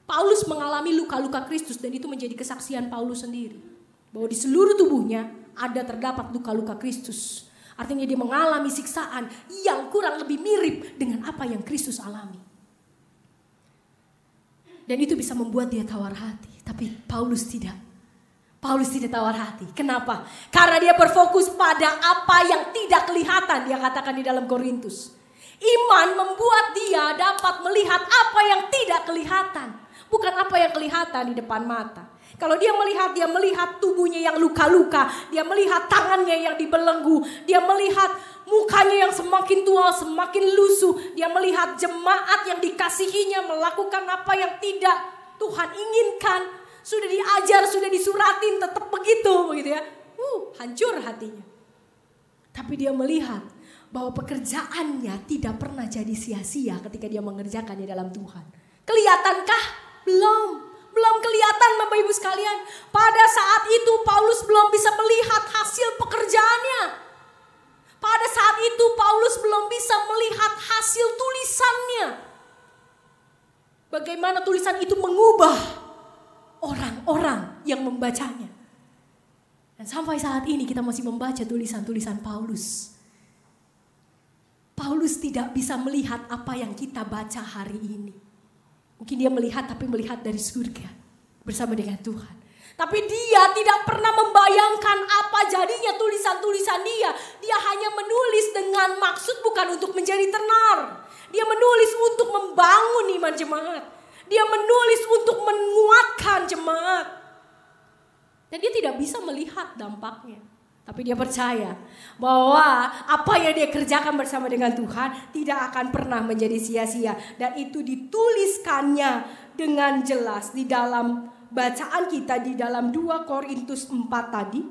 Paulus mengalami luka-luka Kristus dan itu menjadi kesaksian Paulus sendiri. Bahwa di seluruh tubuhnya terdapat luka-luka Kristus. Artinya dia mengalami siksaan yang kurang lebih mirip dengan apa yang Kristus alami. Dan itu bisa membuat dia tawar hati. Tapi Paulus tidak. Paulus tidak tawar hati. Kenapa? Karena dia berfokus pada apa yang tidak kelihatan. Dia katakan di dalam Korintus. Iman membuat dia dapat melihat apa yang tidak kelihatan. Bukan apa yang kelihatan di depan mata. Kalau dia melihat tubuhnya yang luka-luka, dia melihat tangannya yang dibelenggu, dia melihat mukanya yang semakin tua, semakin lusuh, dia melihat jemaat yang dikasihinya melakukan apa yang tidak Tuhan inginkan, sudah diajar, sudah disuratin, tetap begitu ya, hancur hatinya. Tapi dia melihat bahwa pekerjaannya tidak pernah jadi sia-sia ketika dia mengerjakannya dalam Tuhan. Kelihatankah? Belum kelihatan Bapak Ibu sekalian. Pada saat itu Paulus belum bisa melihat hasil pekerjaannya. Pada saat itu Paulus belum bisa melihat hasil tulisannya. Bagaimana tulisan itu mengubah orang-orang yang membacanya. Dan sampai saat ini kita masih membaca tulisan-tulisan Paulus. Paulus tidak bisa melihat apa yang kita baca hari ini. Mungkin dia melihat tapi melihat dari surga bersama dengan Tuhan. Tapi dia tidak pernah membayangkan apa jadinya tulisan-tulisan dia. Dia hanya menulis dengan maksud bukan untuk menjadi tenar. Dia menulis untuk membangun iman jemaat. Dia menulis untuk menguatkan jemaat. Dan dia tidak bisa melihat dampaknya. Tapi dia percaya bahwa apa yang dia kerjakan bersama dengan Tuhan tidak akan pernah menjadi sia-sia. Dan itu dituliskannya dengan jelas di dalam bacaan kita di dalam 2 Korintus 4 tadi.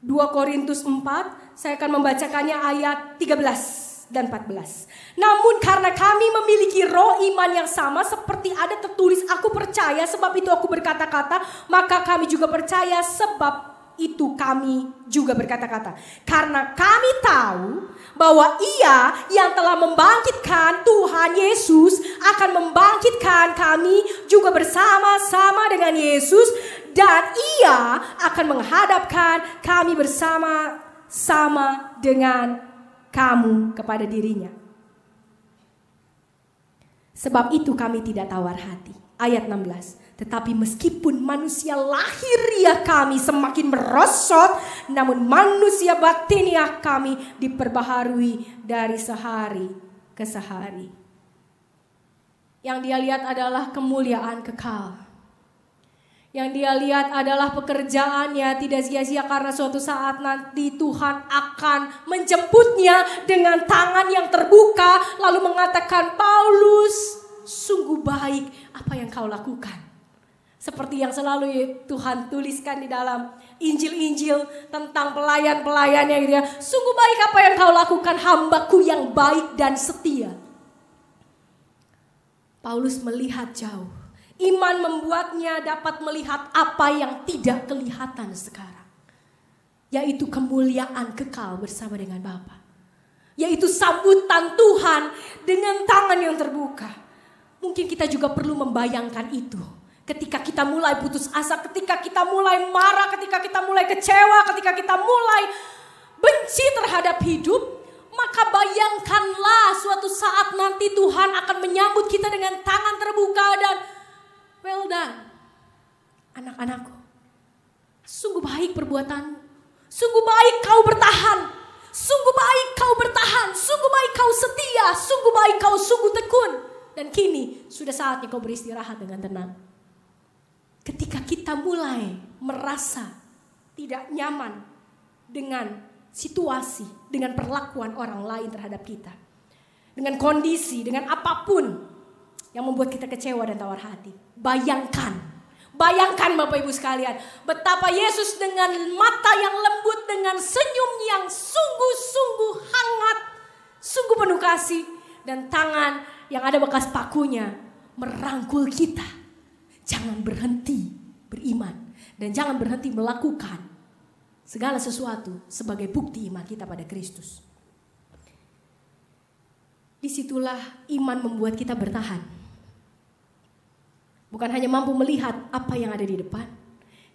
2 Korintus 4, saya akan membacakannya ayat 13 dan 14. Namun karena kami memiliki roh iman yang sama seperti ada tertulis, aku percaya sebab itu aku berkata-kata, maka kami juga percaya sebab itu kami juga berkata-kata. Karena kami tahu bahwa Ia yang telah membangkitkan Tuhan Yesus akan membangkitkan kami juga bersama-sama dengan Yesus, dan Ia akan menghadapkan kami bersama-sama dengan kamu kepada dirinya. Sebab itu kami tidak tawar hati. Ayat 16. Tetapi meskipun manusia lahiriah kami semakin merosot, namun manusia batiniah kami diperbaharui dari sehari ke sehari. Yang dia lihat adalah kemuliaan kekal. Yang dia lihat adalah pekerjaannya tidak sia-sia, karena suatu saat nanti Tuhan akan menjemputnya dengan tangan yang terbuka lalu mengatakan, Paulus, sungguh baik apa yang kau lakukan. Seperti yang selalu Tuhan tuliskan di dalam Injil-Injil tentang pelayan-pelayannya gitu ya. Sungguh baik apa yang kau lakukan, hambaku yang baik dan setia. Paulus melihat jauh. Iman membuatnya dapat melihat apa yang tidak kelihatan sekarang. Yaitu kemuliaan kekal bersama dengan Bapa. Yaitu sambutan Tuhan dengan tangan yang terbuka. Mungkin kita juga perlu membayangkan itu. Ketika kita mulai putus asa, ketika kita mulai marah, ketika kita mulai kecewa, ketika kita mulai benci terhadap hidup, maka bayangkanlah suatu saat nanti Tuhan akan menyambut kita dengan tangan terbuka dan well done, anak-anakku. Sungguh baik perbuatanmu, sungguh baik kau bertahan, sungguh baik kau bertahan, sungguh baik kau setia, sungguh baik kau sungguh tekun. Dan kini sudah saatnya kau beristirahat dengan tenang. Ketika kita mulai merasa tidak nyaman dengan situasi, dengan perlakuan orang lain terhadap kita, dengan kondisi, dengan apapun yang membuat kita kecewa dan tawar hati, bayangkan Bapak Ibu sekalian, betapa Yesus dengan mata yang lembut, dengan senyum yang sungguh-sungguh hangat, sungguh penuh kasih, dan tangan yang ada bekas pakunya merangkul kita. Jangan berhenti beriman dan jangan berhenti melakukan segala sesuatu sebagai bukti iman kita pada Kristus. Disitulah iman membuat kita bertahan. Bukan hanya mampu melihat apa yang ada di depan,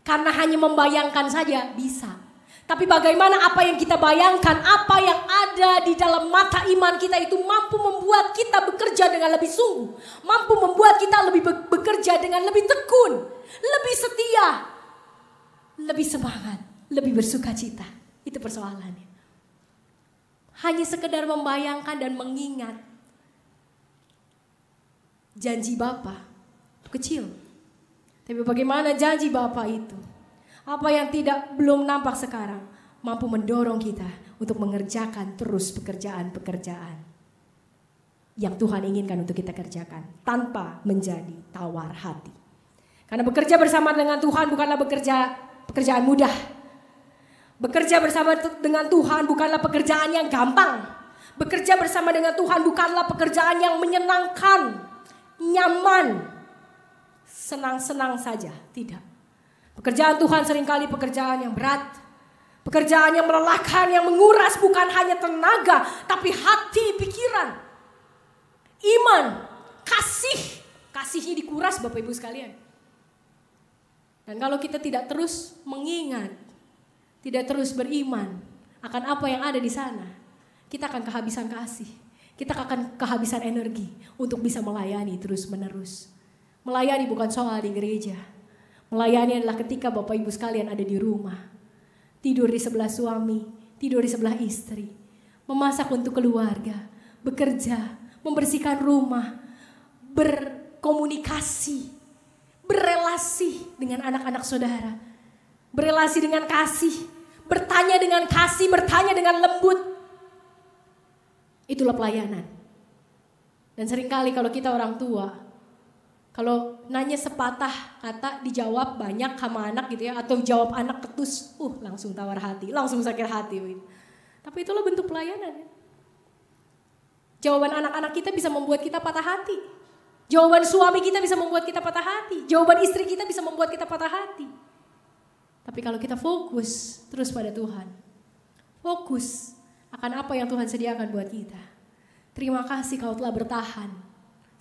karena hanya membayangkan saja bisa. Tapi bagaimana apa yang kita bayangkan, apa yang ada di dalam mata iman kita itu mampu membuat kita bekerja dengan lebih sungguh. Mampu membuat kita lebih bekerja dengan lebih tekun, lebih setia, lebih semangat, lebih bersukacita. Itu persoalannya. Hanya sekedar membayangkan dan mengingat janji Bapa kecil. Tapi bagaimana janji Bapa itu? Apa yang belum nampak sekarang mampu mendorong kita untuk mengerjakan terus pekerjaan-pekerjaan yang Tuhan inginkan untuk kita kerjakan tanpa menjadi tawar hati. Karena bekerja bersama dengan Tuhan bukanlah pekerjaan mudah. Bekerja bersama dengan Tuhan bukanlah pekerjaan yang gampang. Bekerja bersama dengan Tuhan bukanlah pekerjaan yang menyenangkan, nyaman, senang-senang saja, tidak. Pekerjaan Tuhan seringkali pekerjaan yang berat, pekerjaan yang melelahkan, yang menguras bukan hanya tenaga, tapi hati, pikiran, iman, kasihnya dikuras Bapak Ibu sekalian. Dan kalau kita tidak terus mengingat, tidak terus beriman akan apa yang ada di sana, kita akan kehabisan kasih, kita akan kehabisan energi untuk bisa melayani terus menerus. Melayani bukan soal di gereja. Melayani adalah ketika Bapak Ibu sekalian ada di rumah. Tidur di sebelah suami, tidur di sebelah istri. Memasak untuk keluarga, bekerja, membersihkan rumah, berkomunikasi, berrelasi dengan anak-anak saudara. berelasi dengan kasih, bertanya dengan kasih, bertanya dengan lembut. Itulah pelayanan. Dan seringkali kalau kita orang tua, kalau nanya sepatah kata dijawab banyak sama anak gitu ya, atau jawab anak ketus, langsung tawar hati, langsung sakit hati. Tapi itulah bentuk pelayanan ya. Jawaban anak-anak kita bisa membuat kita patah hati. Jawaban suami kita bisa membuat kita patah hati. Jawaban istri kita bisa membuat kita patah hati. Tapi kalau kita fokus terus pada Tuhan, fokus akan apa yang Tuhan sediakan buat kita. Terima kasih kau telah bertahan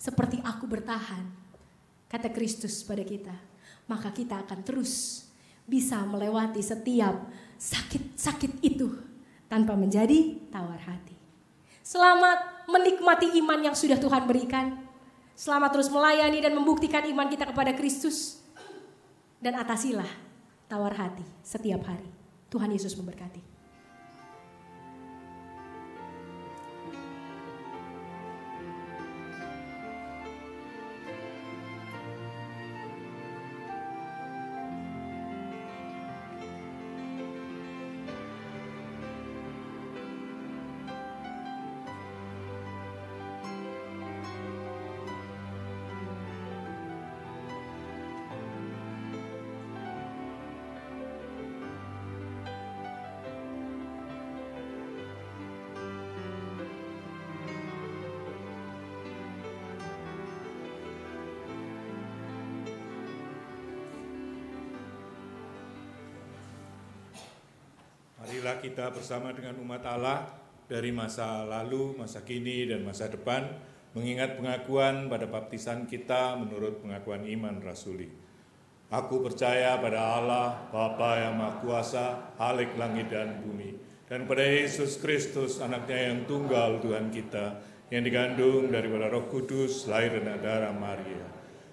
seperti aku bertahan, kata Kristus pada kita. Maka kita akan terus bisa melewati setiap sakit-sakit itu tanpa menjadi tawar hati. Selamat menikmati iman yang sudah Tuhan berikan. Selamat terus melayani dan membuktikan iman kita kepada Kristus. Dan atasilah tawar hati setiap hari. Tuhan Yesus memberkati. Marilah kita bersama dengan umat Allah dari masa lalu, masa kini, dan masa depan mengingat pengakuan pada baptisan kita menurut pengakuan iman rasuli. Aku percaya pada Allah, Bapa yang Maha Kuasa, Khalik langit dan bumi, dan pada Yesus Kristus, anaknya yang tunggal Tuhan kita, yang digandung daripada Roh Kudus, lahir dari darah Maria,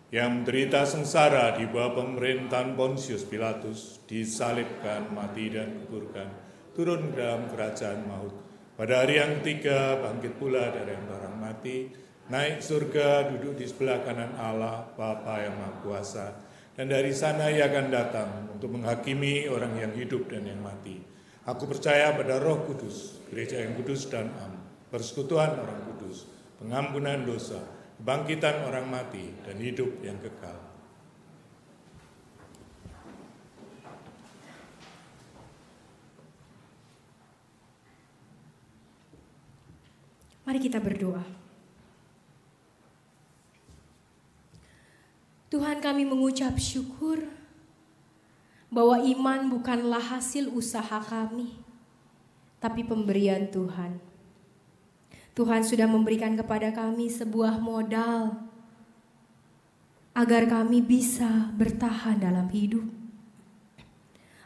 yang menderita sengsara di bawah pemerintahan Pontius Pilatus, disalibkan, mati dan dikuburkan, turun ke dalam kerajaan maut. Pada hari yang ketiga bangkit pula dari antara orang mati, naik surga, duduk di sebelah kanan Allah, Bapa yang Maha Kuasa, dan dari sana ia akan datang untuk menghakimi orang yang hidup dan yang mati. Aku percaya pada Roh Kudus, gereja yang kudus dan am, persekutuan orang kudus, pengampunan dosa, kebangkitan orang mati, dan hidup yang kekal. Mari kita berdoa. Tuhan, kami mengucap syukur bahwa iman bukanlah hasil usaha kami, tapi pemberian Tuhan. Tuhan sudah memberikan kepada kami sebuah modal agar kami bisa bertahan dalam hidup.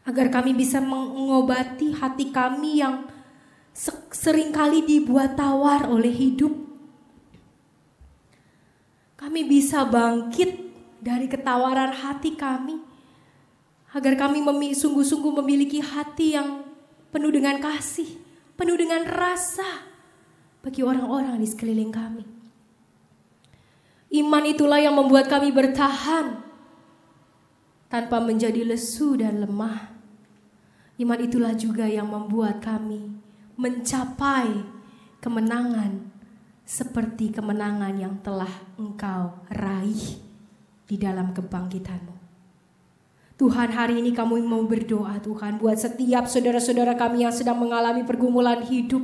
Agar kami bisa mengobati hati kami yang seringkali dibuat tawar oleh hidup. Kami bisa bangkit dari ketawaran hati kami. Agar kami sungguh-sungguh memiliki hati yang penuh dengan kasih, penuh dengan rasa bagi orang-orang di sekeliling kami. Iman itulah yang membuat kami bertahan tanpa menjadi lesu dan lemah. Iman itulah juga yang membuat kami mencapai kemenangan seperti kemenangan yang telah Engkau raih di dalam kebangkitan-Mu. Tuhan, hari ini kami mau berdoa Tuhan buat setiap saudara-saudara kami yang sedang mengalami pergumulan hidup,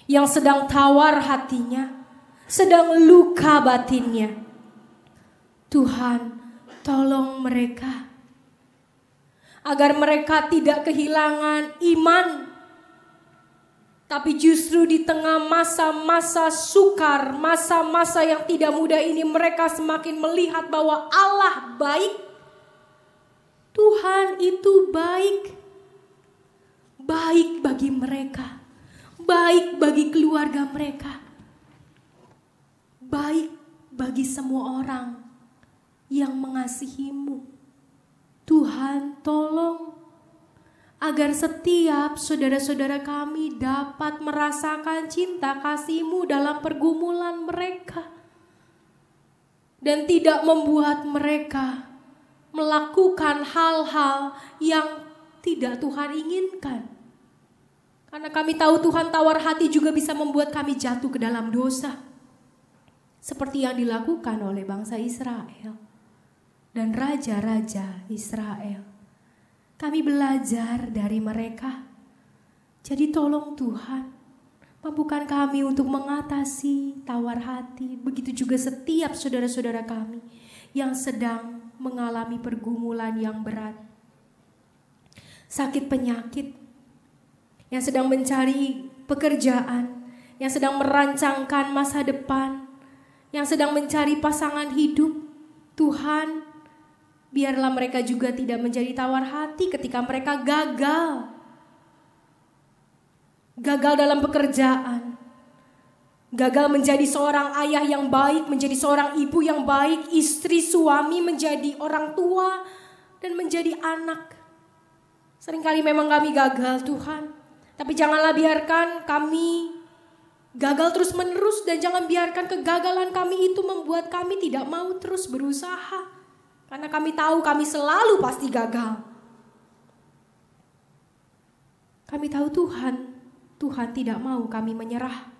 yang sedang tawar hatinya, sedang luka batinnya. Tuhan, tolong mereka agar mereka tidak kehilangan iman, tapi justru di tengah masa-masa sukar, masa-masa yang tidak mudah ini, mereka semakin melihat bahwa Allah baik. Tuhan itu baik. Baik bagi mereka. Baik bagi keluarga mereka. Baik bagi semua orang yang mengasihi-Mu. Tuhan, tolong agar setiap saudara-saudara kami dapat merasakan cinta kasih-Mu dalam pergumulan mereka. Dan tidak membuat mereka melakukan hal-hal yang tidak Tuhan inginkan. Karena kami tahu Tuhan tawar hati juga bisa membuat kami jatuh ke dalam dosa. Seperti yang dilakukan oleh bangsa Israel dan raja-raja Israel. Kami belajar dari mereka. Jadi tolong Tuhan, mampukan kami untuk mengatasi tawar hati. Begitu juga setiap saudara-saudara kami yang sedang mengalami pergumulan yang berat. Sakit penyakit, yang sedang mencari pekerjaan, yang sedang merancangkan masa depan, yang sedang mencari pasangan hidup. Tuhan, biarlah mereka juga tidak menjadi tawar hati ketika mereka gagal. Gagal dalam pekerjaan, gagal menjadi seorang ayah yang baik, menjadi seorang ibu yang baik, istri, suami, menjadi orang tua, dan menjadi anak. Seringkali memang kami gagal Tuhan, tapi janganlah biarkan kami gagal terus menerus, dan jangan biarkan kegagalan kami itu membuat kami tidak mau terus berusaha. Karena kami tahu kami selalu pasti gagal. Kami tahu Tuhan tidak mau kami menyerah.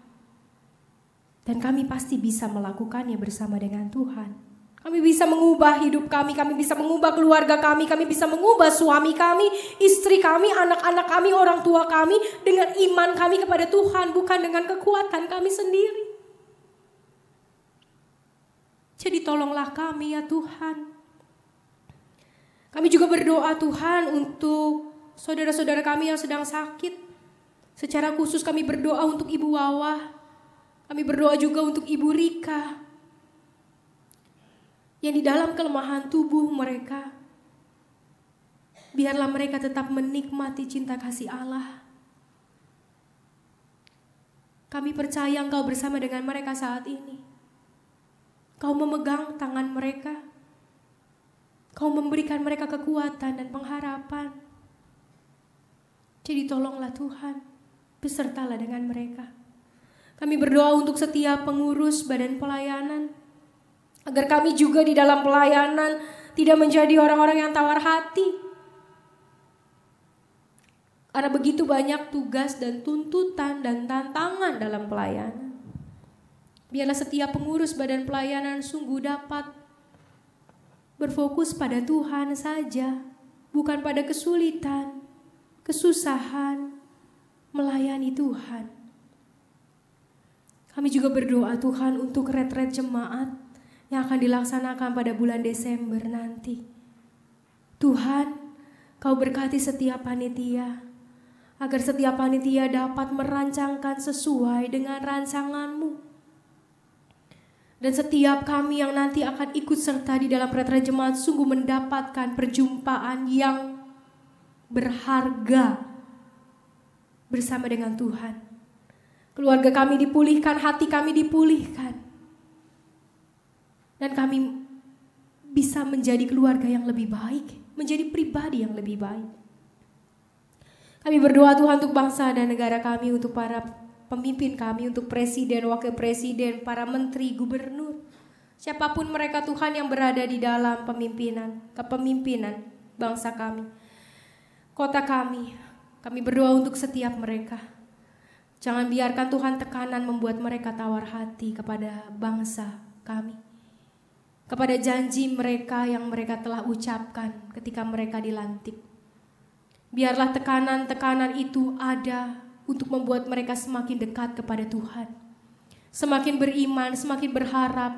Dan kami pasti bisa melakukannya bersama dengan Tuhan. Kami bisa mengubah hidup kami bisa mengubah keluarga kami bisa mengubah suami kami, istri kami, anak-anak kami, orang tua kami dengan iman kami kepada Tuhan, bukan dengan kekuatan kami sendiri. Jadi tolonglah kami ya Tuhan. Kami juga berdoa Tuhan untuk saudara-saudara kami yang sedang sakit. Secara khusus kami berdoa untuk Ibu Wawah. Kami berdoa juga untuk Ibu Rika, yang di dalam kelemahan tubuh mereka, biarlah mereka tetap menikmati cinta kasih Allah. Kami percaya Engkau bersama dengan mereka saat ini. Kau memegang tangan mereka. Kau memberikan mereka kekuatan dan pengharapan. Jadi tolonglah Tuhan, besertalah dengan mereka. Kami berdoa untuk setiap pengurus badan pelayanan, agar kami juga di dalam pelayanan tidak menjadi orang-orang yang tawar hati. Karena begitu banyak tugas dan tuntutan dan tantangan dalam pelayanan. Biarlah setiap pengurus badan pelayanan sungguh dapat berfokus pada Tuhan saja, bukan pada kesulitan, kesusahan melayani Tuhan. Kami juga berdoa Tuhan untuk retret jemaat yang akan dilaksanakan pada bulan Desember nanti. Tuhan, Kau berkati setiap panitia, agar setiap panitia dapat merancangkan sesuai dengan rancangan-Mu. Dan setiap kami yang nanti akan ikut serta di dalam retret jemaat sungguh mendapatkan perjumpaan yang berharga bersama dengan Tuhan. Keluarga kami dipulihkan, hati kami dipulihkan. Dan kami bisa menjadi keluarga yang lebih baik, menjadi pribadi yang lebih baik. Kami berdoa Tuhan untuk bangsa dan negara kami, untuk para pemimpin kami, untuk presiden, wakil presiden, para menteri, gubernur. Siapapun mereka Tuhan yang berada di dalam kepemimpinan bangsa kami, kota kami berdoa untuk setiap mereka. Jangan biarkan Tuhan tekanan membuat mereka tawar hati kepada bangsa kami, kepada janji mereka yang mereka telah ucapkan ketika mereka dilantik. Biarlah tekanan-tekanan itu ada untuk membuat mereka semakin dekat kepada Tuhan, semakin beriman, semakin berharap,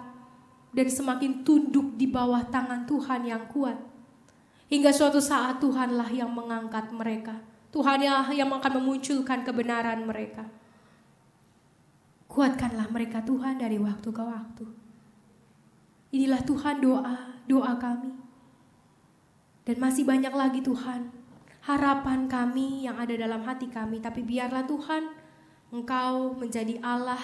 dan semakin tunduk di bawah tangan Tuhan yang kuat. Hingga suatu saat Tuhanlah yang mengangkat mereka, Tuhanlah yang akan memunculkan kebenaran mereka. Kuatkanlah mereka Tuhan dari waktu ke waktu. Inilah Tuhan doa kami. Dan masih banyak lagi Tuhan harapan kami yang ada dalam hati kami. Tapi biarlah Tuhan Engkau menjadi Allah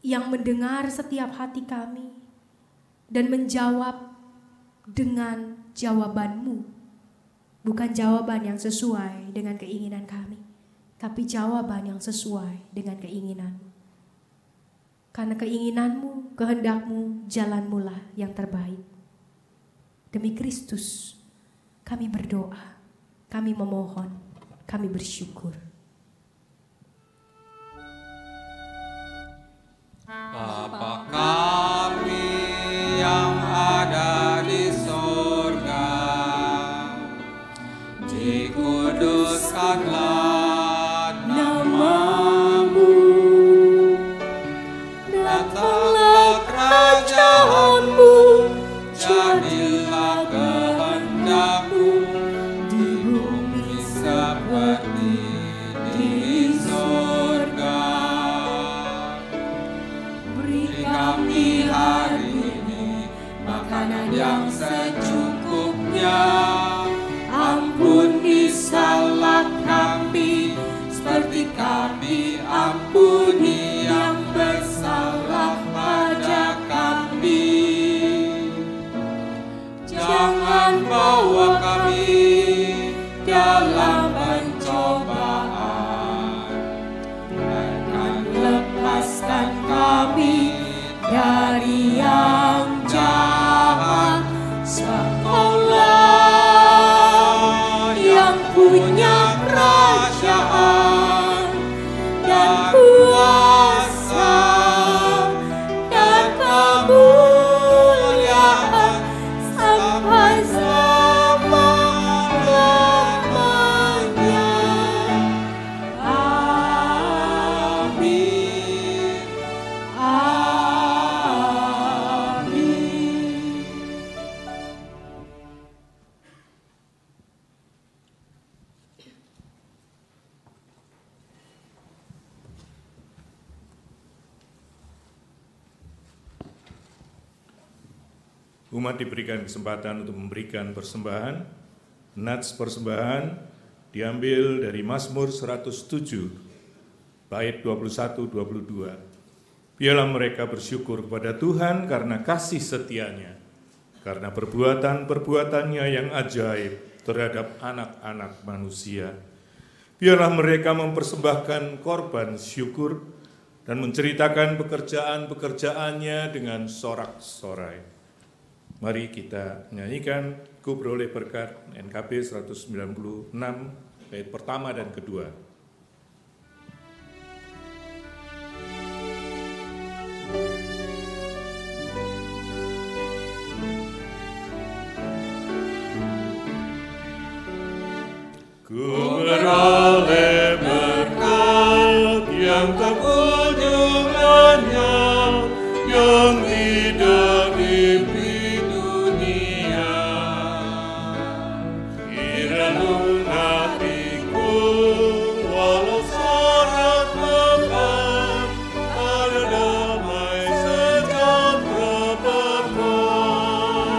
yang mendengar setiap hati kami dan menjawab dengan jawaban-Mu. Bukan jawaban yang sesuai dengan keinginan kami, tapi jawaban yang sesuai dengan keinginan-Mu. Karena keinginan-Mu, kehendak-Mu, jalan-Mu lah yang terbaik. Demi Kristus, kami berdoa, kami memohon, kami bersyukur. Bapa kami yang ada di sorga, dikuduskanlah nama-Mu, datanglah kerajaan-Mu, jadilah kehendak-Mu di bumi seperti di sorga. Beri kami hari ini makanan yang secukupnya, ampuni salah kami seperti kami ampuni yang bersalah pada kami. Jangan bawa kami dalam pencobaan, melainkan lepaskan kami dari yang jahat. Sebab Kau-Lah yang punya kerajaan dan kuasa dan kemuliaan sampai selama-lamanya. Amin. Amin. Umat diberikan kesempatan untuk memberikan persembahan. Nats persembahan diambil dari Mazmur 107, bait 21-22. Biarlah mereka bersyukur kepada Tuhan karena kasih setianya, karena perbuatan-perbuatannya yang ajaib terhadap anak-anak manusia. Biarlah mereka mempersembahkan korban syukur dan menceritakan pekerjaan-pekerjaannya dengan sorak-sorai. Mari kita nyanyikan Ku Beroleh Berkat NKB 196 bait pertama dan kedua. Ku beroleh berkat yang tak ujung lenyap, yang tidak diberi dunia. Irenung hatiku walau syarat beban, ada damai sejahtera beban.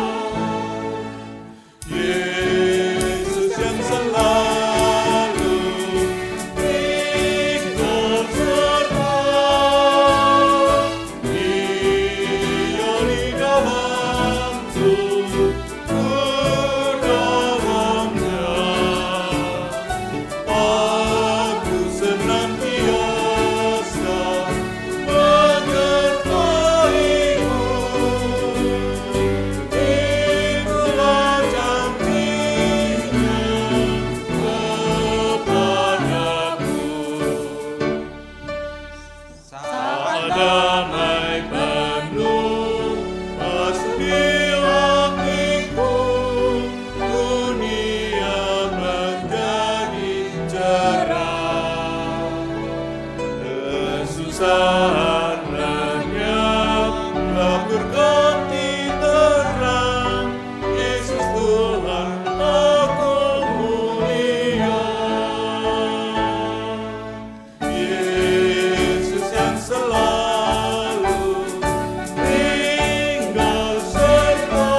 Yesus yang selalu tinggal serta, Dia di dalamku, ku dalamnya. Aku senantiasa menyertai-Mu, itulah janjinya kepadaku. Saat damai penuh pasti hatiku, dunia menjadi cerah. Kesusahan lenyap, gelap berganti terang. Yesus Tuhan aku mulia. Yesus yang selalu tinggal serta,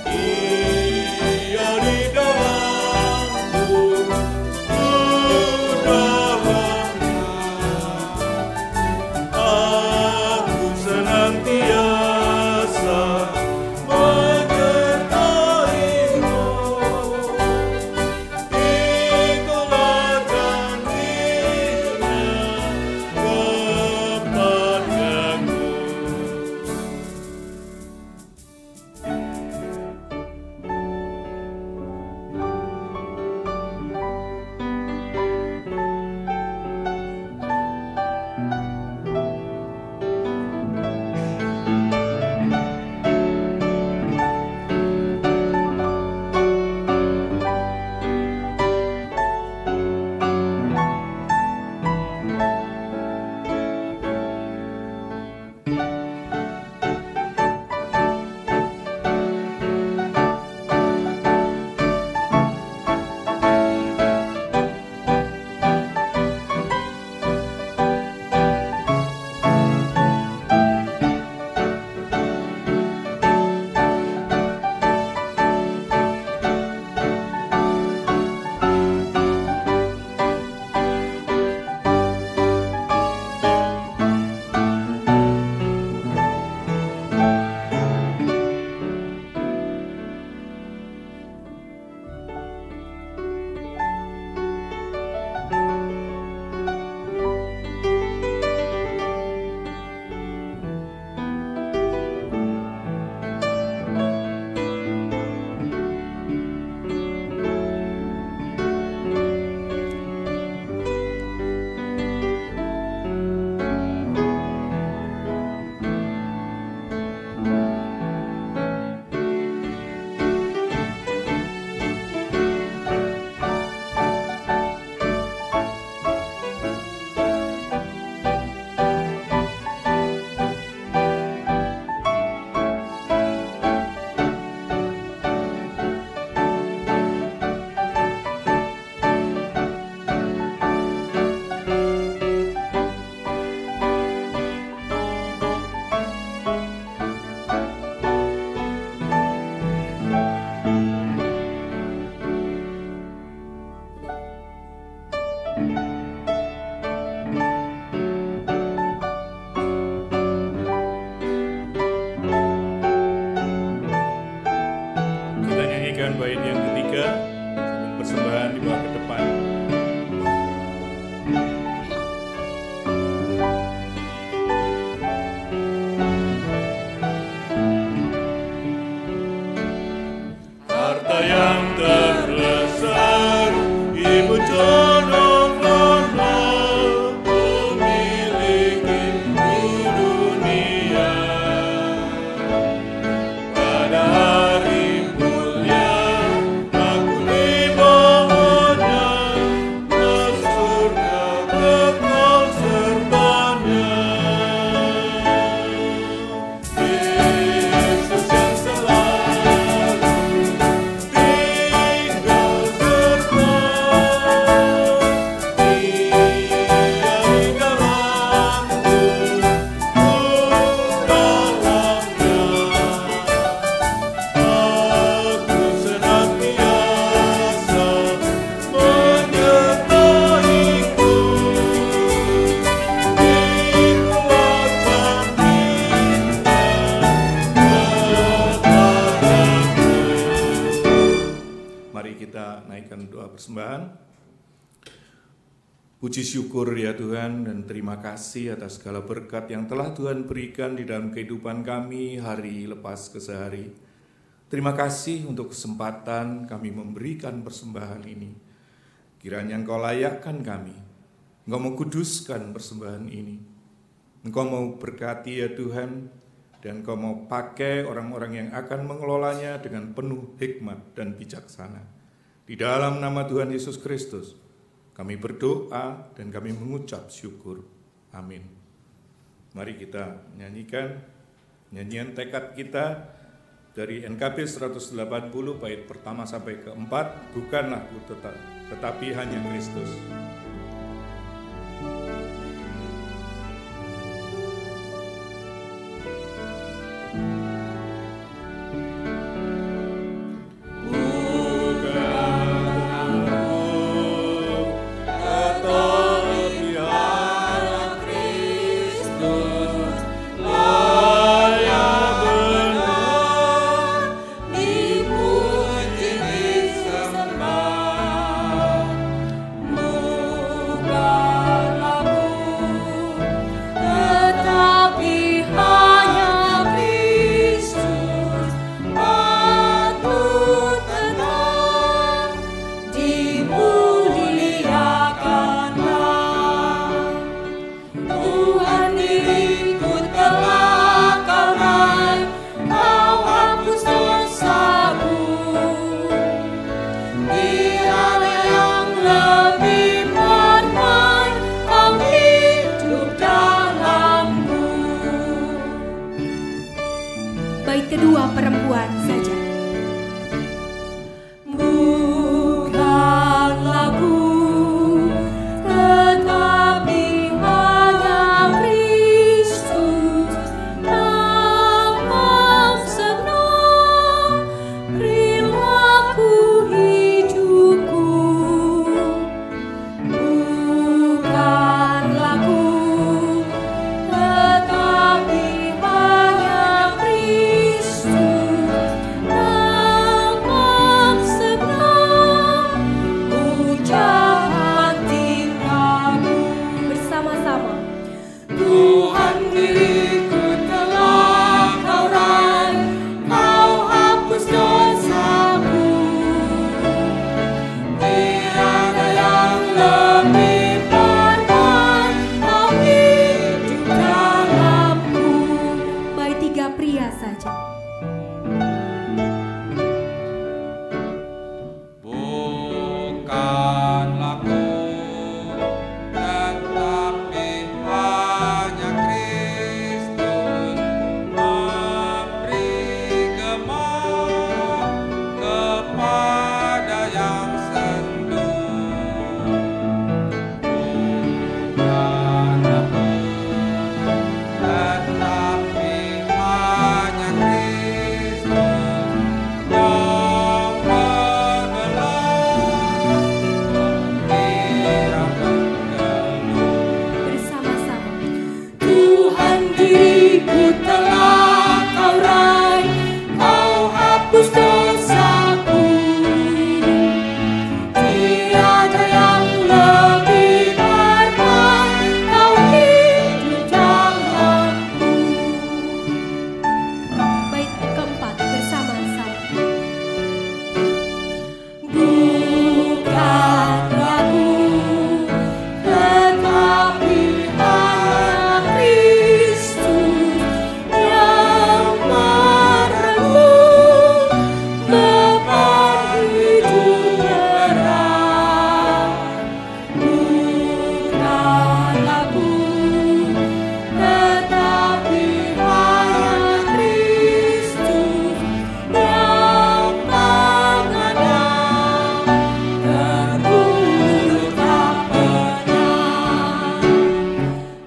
Dia di dalamku, ku dalamnya. Puji syukur ya Tuhan, dan terima kasih atas segala berkat yang telah Tuhan berikan di dalam kehidupan kami hari lepas ke sehari. Terima kasih untuk kesempatan kami memberikan persembahan ini. Kiranya Engkau layakkan kami, Engkau mau kuduskan persembahan ini. Engkau mau berkati ya Tuhan, dan Engkau mau pakai orang-orang yang akan mengelolanya dengan penuh hikmat dan bijaksana. Di dalam nama Tuhan Yesus Kristus, kami berdoa dan kami mengucap syukur. Amin. Mari kita menyanyikan nyanyian tekad kita dari NKB 180 bait pertama sampai keempat. Bukanlah ku tetapi hanya Kristus. Bait kedua perempuan saja. Bukanlah ku tetapi hanya Kristus, tampak senang perilaku hidupku. Bukanlah ku tetapi hanya Kristus, tampak senang ucapan tingkahku. Bersama-sama. Tuhan, diriku telah Kau raih, Kau hapus dosaku. Tiada yang lebih berkenan, Kau hidup dalamku. Bait tiga pria saja. Bukanlah ku tetapi hanya Kristus, memberi gemar kepada yang sendu. Bukanlah ku tetapi hanya Kristus yang bergelar gembira menggeluh. Bersama-sama. Tuhan, diriku telah Kau raih, Kau hapus dosaku. Tiada yang lebih berkenan, Kau hidup dalamku. Bait keempat bersama-sama. Bukanlah ku tetapi hanya Kristus yang merenggut beban hidup berat. Bukanlah ku tetapi hanya Kristus yang mengenal terburuk tak pernah.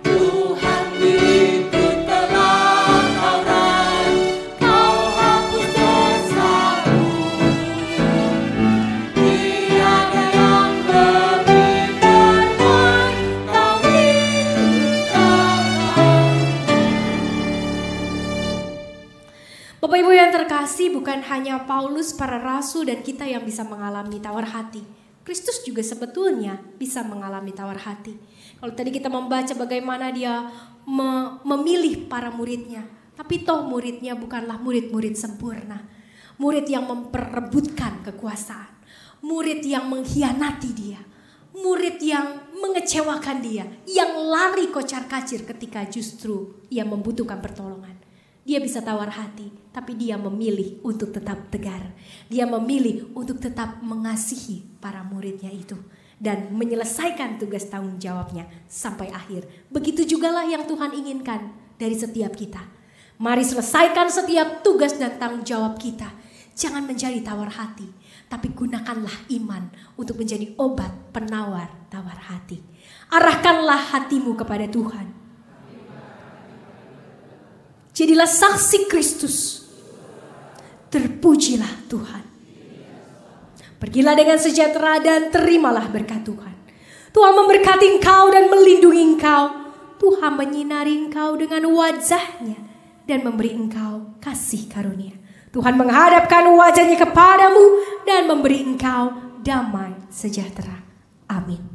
Tuhan, diriku telah Kau raih, Kau hapus dosaku. Tiada yang lebih berkenan, Kau hidup dalamku. Bapak Ibu yang terkasih, bukan hanya Paulus, para rasul dan kita yang bisa mengalami tawar hati. Kristus juga sebetulnya bisa mengalami tawar hati. Kalau tadi kita membaca bagaimana dia memilih para muridnya, tapi toh muridnya bukanlah murid-murid sempurna. Murid yang memperebutkan kekuasaan, murid yang mengkhianati dia, murid yang mengecewakan dia, yang lari kocar-kacir ketika justru ia membutuhkan pertolongan. Dia bisa tawar hati, tapi dia memilih untuk tetap tegar. Dia memilih untuk tetap mengasihi para muridnya itu dan menyelesaikan tugas tanggung jawabnya sampai akhir. Begitu jugalah yang Tuhan inginkan dari setiap kita. Mari selesaikan setiap tugas dan tanggung jawab kita. Jangan menjadi tawar hati, tapi gunakanlah iman untuk menjadi obat penawar tawar hati. Arahkanlah hatimu kepada Tuhan. Jadilah saksi Kristus. Terpujilah Tuhan. Pergilah dengan sejahtera dan terimalah berkat Tuhan. Tuhan memberkati engkau dan melindungi engkau. Tuhan menyinari engkau dengan wajah-Nya dan memberi engkau kasih karunia. Tuhan menghadapkan wajah-Nya kepadamu dan memberi engkau damai sejahtera. Amin.